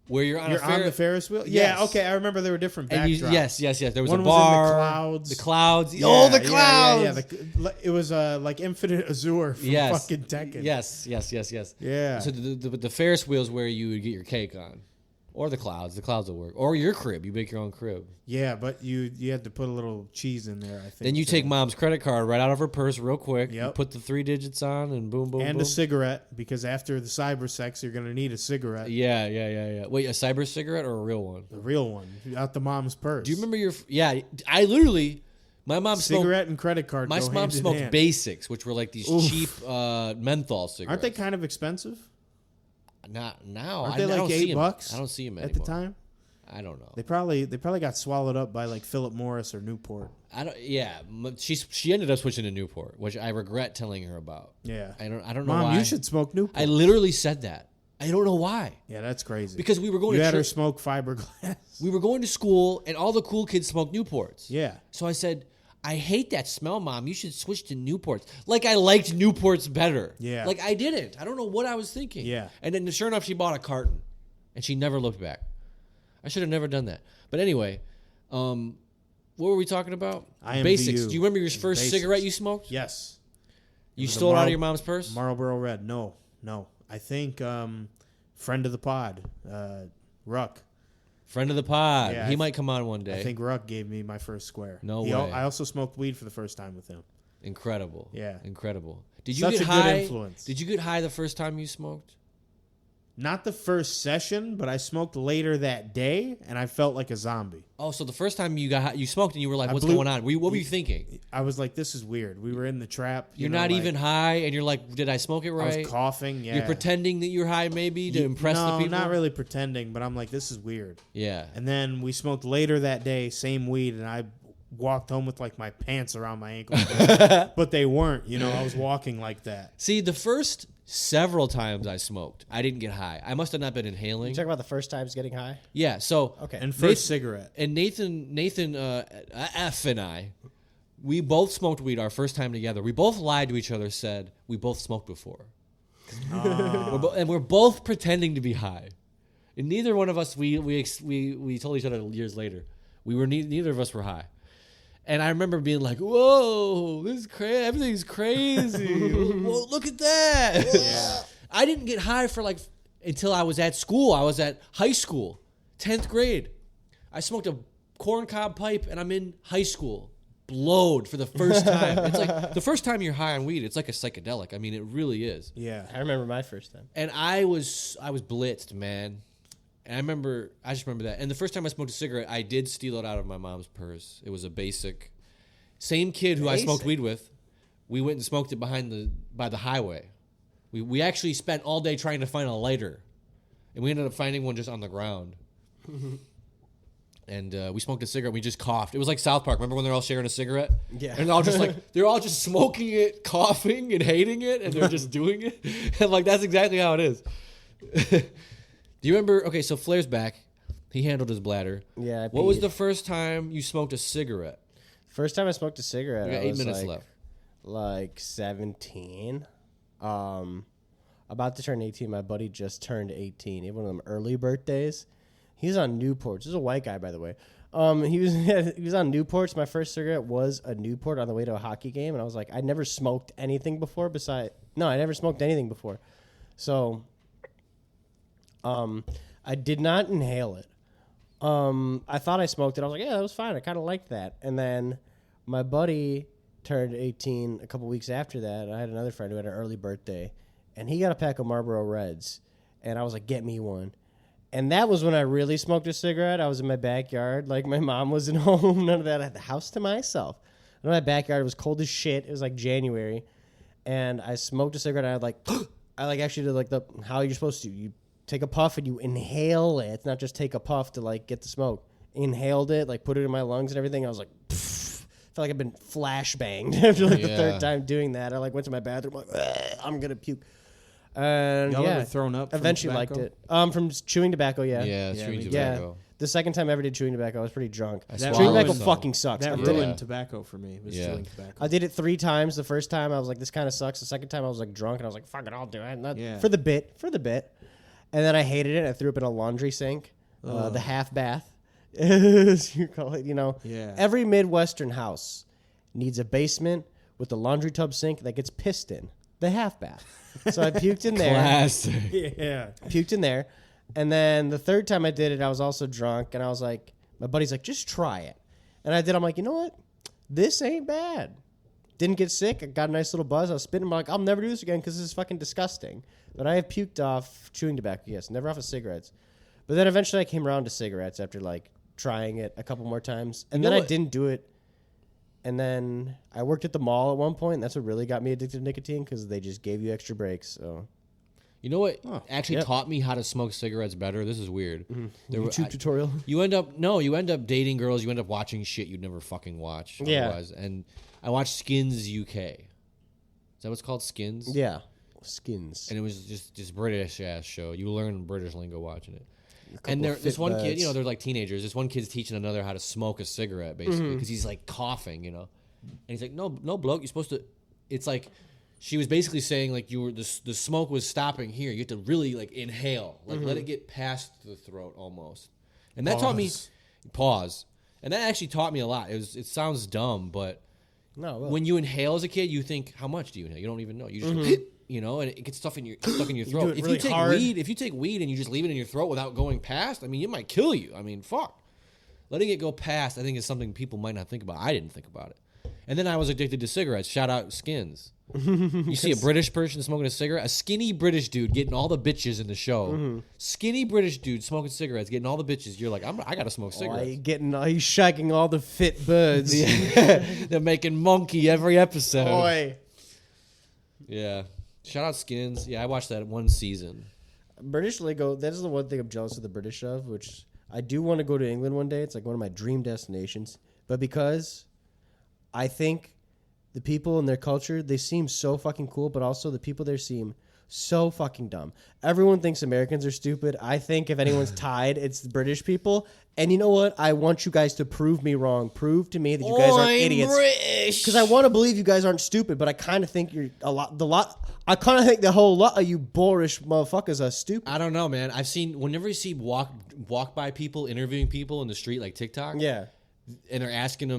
where you're on You're on the Ferris wheel? Yes. Yeah, okay. I remember there were different And backdrops. yes. There was One a was in the bar. clouds. The clouds. Yeah, oh, the yeah, clouds. Yeah. It was like Infinite Azure from Yes. fucking Tekken. Yes. Yeah. So the Ferris wheel's where you would get your cake on. Or the clouds. The clouds will work. Or your crib. You make your own crib. Yeah, but you had to put a little cheese in there, I think. Then you so. take mom's credit card right out of her purse real quick. You Yep. put the 3 digits on and boom, boom, and boom. a cigarette, because after the cyber sex, you're going to need a cigarette. Yeah. Wait, a cyber cigarette or a real one? The real one. Out the mom's purse. Do you remember your... Yeah, I literally... My mom smoked... Cigarette and credit card My go mom hand in smoked hand. Basics, which were like these Oof. cheap menthol cigarettes. Aren't they kind of expensive Not now. Aren't I they like don't see 'em. $8 I don't see them at the anymore. time? I don't know. They probably got swallowed up by like Philip Morris or Newport. I don't. Yeah, she ended up switching to Newport, which I regret telling her about. Yeah. I don't know Mom, why. you should smoke Newport. I literally said that. I don't know why. Yeah, that's crazy. Because we were going you to had her church- smoke fiberglass. we were going to school and all the cool kids smoked Newports. Yeah. So I said, I hate that smell, Mom. You should switch to Newports. Like I liked Newports better. Yeah. Like I didn't. I don't know what I was thinking. Yeah. And then sure enough, she bought a carton, and she never looked back. I should have never done that. But anyway, what were we talking about? Basics. Do you remember your first cigarette you smoked? Yes. You stole it out of your mom's purse? Marlboro Red. No. I think friend of the pod, Ruck. Friend of the pod. Yeah, He might come on one day. I think Ruck gave me my first square. No way. I also smoked weed for the first time with him. Incredible. Yeah. Incredible. Did you Such get a high? good influence. Did you get high the first time you smoked? Not the first session, but I smoked later that day, and I felt like a zombie. Oh, so the first time you got high, you smoked and you were like, "What's going on?" What were you thinking? I was like, "This is weird." We were in the trap. You're not even high, and you're like, "Did I smoke it right?" I was coughing. Yeah. You're pretending that you're high, maybe to impress the people. No, not really pretending, but I'm like, "This is weird." Yeah. And then we smoked later that day, same weed, and I walked home with like my pants around my ankles, but they weren't. I was walking like that. See, the first several times I smoked, I didn't get high. I must have not been inhaling. You talking about the first times getting high? Yeah. So Okay. And first cigarette. And Nathan F and I, we both smoked weed our first time together. We both lied to each other, said we both smoked before, and we're both pretending to be high. And neither one of us we told each other years later we were neither of us were high. And I remember being like, "Whoa, this is crazy! Everything's crazy! Whoa, look at that!" Yeah. I didn't get high for until I was at school. I was at high school, 10th grade. I smoked a corncob pipe, and I'm in high school, blowed for the first time. It's like the first time you're high on weed. It's like a psychedelic. I mean, it really is. Yeah. I remember my first time. And I was blitzed, man. And I just remember that. And the first time I smoked a cigarette, I did steal it out of my mom's purse. It was a basic. Same kid who I smoked weed with. We went and smoked it by the highway. We actually spent all day trying to find a lighter. And we ended up finding one just on the ground. And we smoked a cigarette. We just coughed. It was like South Park. Remember when they're all sharing a cigarette? Yeah. And they're all just smoking it, coughing, and hating it, and they're just doing it. And that's exactly how it is. Do you remember? Okay, so Flair's back. He handled his bladder. Yeah. What was the first time you smoked a cigarette? First time I smoked a cigarette? We got I 8 was minutes left. Like 17. About to turn 18. My buddy just turned 18. He had one of them early birthdays. He's on Newports. This is a white guy, by the way. He was on Newports. My first cigarette was a Newport on the way to a hockey game, and I was like, I never smoked anything before. I never smoked anything before. So, I did not inhale it. I thought I smoked it. I was like, yeah, that was fine. I kind of liked that. And then my buddy turned 18 a couple weeks after that. And I had another friend who had an early birthday, and he got a pack of Marlboro Reds. And I was like, get me one. And that was when I really smoked a cigarette. I was in my backyard. Like, my mom wasn't home. None of that. I had the house to myself. In my backyard, it was cold as shit. It was like January. And I smoked a cigarette. And I actually did like how you're supposed to. You take a puff and you inhale it. It's not just take a puff to get the smoke. Inhaled it, put it in my lungs and everything. I was like, pfft. Felt like I've been flashbanged after the third time doing that. I went to my bathroom like, I'm gonna puke. And Y'all ever thrown up? Eventually liked it. From chewing tobacco, yeah. Yeah, chewing tobacco. The second time I ever did chewing tobacco, I was pretty drunk. That Chewing tobacco ruined- fucking sucks. That I did it. ruined tobacco for me. Was chewing tobacco. I did it 3 times. The first time I was like, this kind of sucks. The second time I was like drunk and I was like, fuck it, I'll do it. For the bit. And then I hated it. I threw up in a laundry sink, the half bath, as you call it. Yeah. Every Midwestern house needs a basement with a laundry tub sink that gets pissed in, the half bath. So I puked in there. Classic. Yeah. Puked in there. And then the third time I did it, I was also drunk. And I was like, my buddy's like, just try it. And I did. I'm like, you know what? This ain't bad. Didn't get sick. I got a nice little buzz. I was spitting. I'm like, I'll never do this again because this is fucking disgusting. But I have puked off chewing tobacco, yes. Never off of cigarettes. But then eventually I came around to cigarettes after trying it a couple more times. And then I didn't do it. And then I worked at the mall at one point. And that's what really got me addicted to nicotine because they just gave you extra breaks. So. You know what actually taught me how to smoke cigarettes better? This is weird. YouTube tutorial. You end up dating girls. You end up watching shit you'd never fucking watch otherwise. And I watched Skins UK. Is that what's called, Skins? Yeah. Skins. And it was just British ass show. You learn British lingo watching it. And this one kid, they're like teenagers. This one kid's teaching another how to smoke a cigarette basically because he's coughing, And he's like, no, bloke, you're supposed to. It's like she was basically saying like the smoke was stopping here. You have to really like inhale, like let it get past the throat almost. And that taught me pause. And that actually taught me a lot. It sounds dumb, but when you inhale as a kid, you think, how much do you inhale? You don't even know. You just and it gets stuck in your throat. If you take weed and you just leave it in your throat without going past, I mean, it might kill you. I mean, fuck. Letting it go past, I think, is something people might not think about. I didn't think about it. And then I was addicted to cigarettes. Shout out Skins. You see a British person smoking a cigarette, a skinny British dude getting all the bitches in the show. Skinny British dude smoking cigarettes, getting all the bitches. You're like, I gotta smoke cigarettes. He's shagging all the fit birds. They're making monkey every episode. Boy. Yeah. Shout out Skins. Yeah, I watched that one season. British Lego, that is the one thing I'm jealous of the British of, which I do want to go to England one day. It's like one of my dream destinations. But because I think the people and their culture, they seem so fucking cool, but also the people there seem so fucking dumb. Everyone thinks Americans are stupid. I think if anyone's tied, it's the British people. And you know what? I want you guys to prove me wrong. Prove to me that you guys aren't idiots. Because I want to believe you guys aren't stupid, but I kind of think you're I kind of think the whole lot of you boorish motherfuckers are stupid. I don't know, man. I've seen, whenever you see walk by people, interviewing people in the street, like TikTok. Yeah. And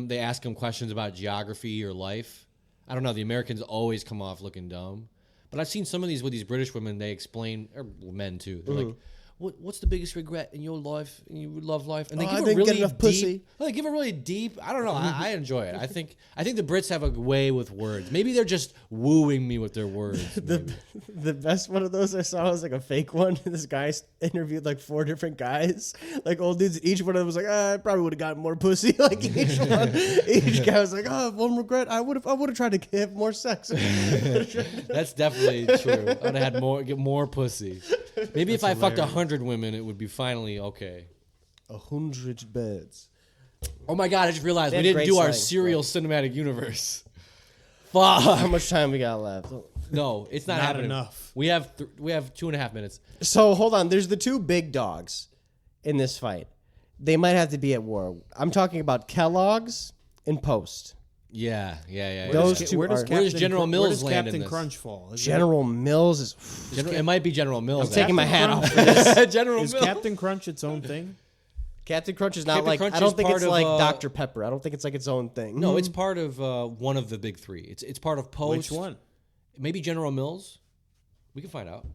they ask them questions about geography or life. I don't know. The Americans always come off looking dumb. But I've seen some of these with these British women, they explain, or men too. They're like, what's the biggest regret in your life, in your love life? And they give I didn't get enough pussy. They give a really deep, I don't know, I enjoy it. I think the Brits have a way with words. Maybe they're just wooing me with their words. The best one of those I saw was like a fake one. This guy interviewed like 4 different guys, like old dudes. Each one of them was like, I probably would have gotten more pussy. Like each one, each guy was like, one regret, I would have tried to have more sex. That's definitely true. I'd have had get more pussy. Maybe if I fucked 100 women, it would be finally okay. 100 beds. Oh my god! I just realized we didn't do our serial cinematic universe. Fuck! How much time we got left? No, it's not happening. Enough. We have 2.5 minutes. So hold on. There's the 2 big dogs in this fight. They might have to be at war. I'm talking about Kellogg's and Post. Yeah. Those two. Where does General Mills land in Captain this? Crunch fall? General Mills is. It might be General Mills. I'm taking my hat off. General Is Mills. Captain Crunch its own thing? Captain Crunch is not Captain like. Crunch I don't is think part it's of, like Dr. Pepper. I don't think it's like its own thing. No, it's part of one of the big 3. It's part of Post. Which one? Maybe General Mills. We can find out.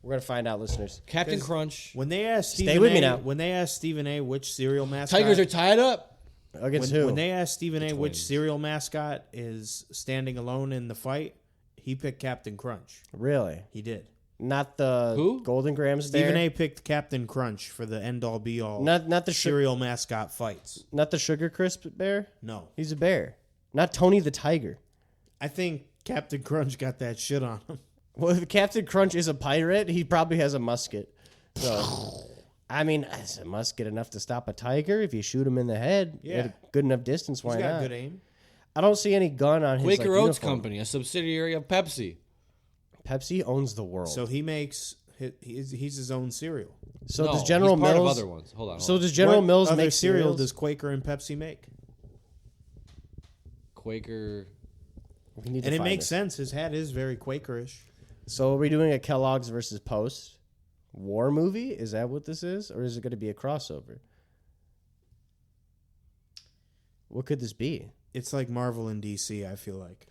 We're gonna find out, listeners. Captain Crunch. When they asked Stephen A. which cereal mascot, Tigers are tied up. Against who? When they asked Stephen A. which cereal mascot is standing alone in the fight, he picked Captain Crunch. Really? He did. Not the Who? Golden Grams. Stephen there? A. picked Captain Crunch for the end all be all. Not the cereal mascot fights. Not the Sugar Crisp bear. No, He's a bear. Not Tony the Tiger. I think Captain Crunch got that shit on him. Well, if Captain Crunch is a pirate, he probably has a musket. So, I mean, is a musket enough to stop a tiger? If you shoot him in the head at a good enough distance, why He's got not? good aim. I don't see any gun on his Quaker like, Oats uniform. Company, a subsidiary of Pepsi. Pepsi owns the world. So he makes he's his own cereal. So No, does General he's part Mills? of other ones. Hold on. So does General What Mills other make cereal cereals? does Quaker and Pepsi make? Quaker. We need to And it find makes this. sense. His hat is very Quakerish. So are we doing a Kellogg's versus Post war movie? Is that what this is, or is it going to be a crossover? What could this be? It's like Marvel and DC, I feel like.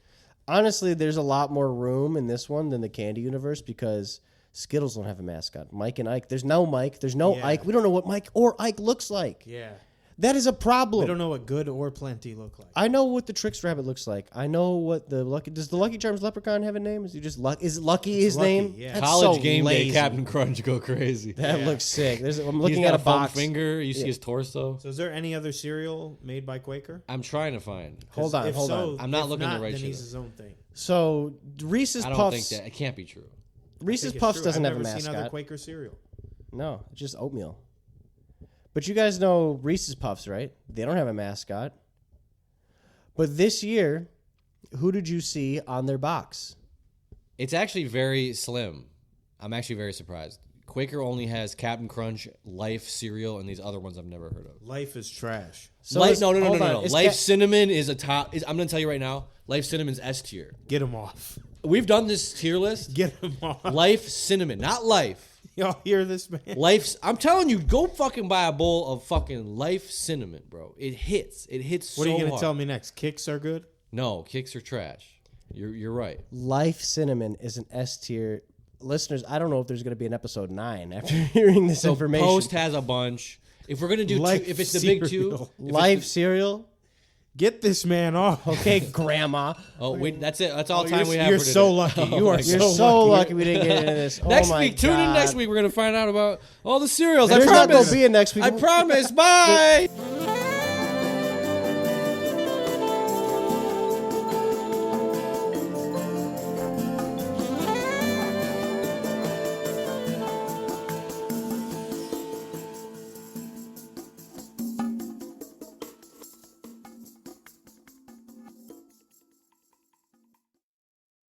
Honestly, there's a lot more room in this one than the Candy Universe because Skittles don't have a mascot. Mike and Ike. There's no Mike. There's no Yeah. Ike. We don't know what Mike or Ike looks like. Yeah. That is a problem. We don't know what good or plenty look like. I know what the Trix Rabbit looks like. I know what the Lucky... Does the Lucky Charms Leprechaun have a name? Is he just Is Lucky his Lucky, name? yeah. That's College so game lazy. day, Captain Crunch go crazy. That looks sick. I'm looking He's at got a foam box. finger. You see his torso. So is there any other cereal made by Quaker? I'm trying to find. Hold on, If hold so, on. I'm not if looking not, the right then shit he's up. his own thing. So Reese's I don't Puffs... think that. It can't be true. Reese's I think it's Puffs true. doesn't I've have a never seen other mascot. Quaker cereal. No, it's just oatmeal. But you guys know Reese's Puffs, right? They don't have a mascot. But this year, who did you see on their box? It's actually very slim. I'm actually very surprised. Quaker only has Captain Crunch, Life cereal, and these other ones I've never heard of. Life is trash. So Life, is- no. hold on, is Life Ca- Cinnamon is a top. I'm going to tell you right now. Life Cinnamon's S tier. Get him off. We've done this tier list. Get him off. Life Cinnamon, not Life. Y'all hear this, man? Life's. I'm telling you, go fucking buy a bowl of fucking Life Cinnamon, bro. It hits. It hits. What are you going gonna tell me next? Kicks are good. No, kicks are trash. You're right. Life Cinnamon is an S tier. Listeners, I don't know if there's going to be an episode 9 after hearing this So information. Post has a bunch. If we're gonna do Life two, if it's the big cereal. two, Life cereal. Get this man off. Okay, Grandma. oh wait, that's it. That's all time we have. You're for so today. lucky. Oh You my are God. You're so so lucky. lucky we didn't get into this. Next oh my week, tune in God. next week. We're gonna find out about all the cereals. There's I not promise. gonna be a next week. I promise. Bye.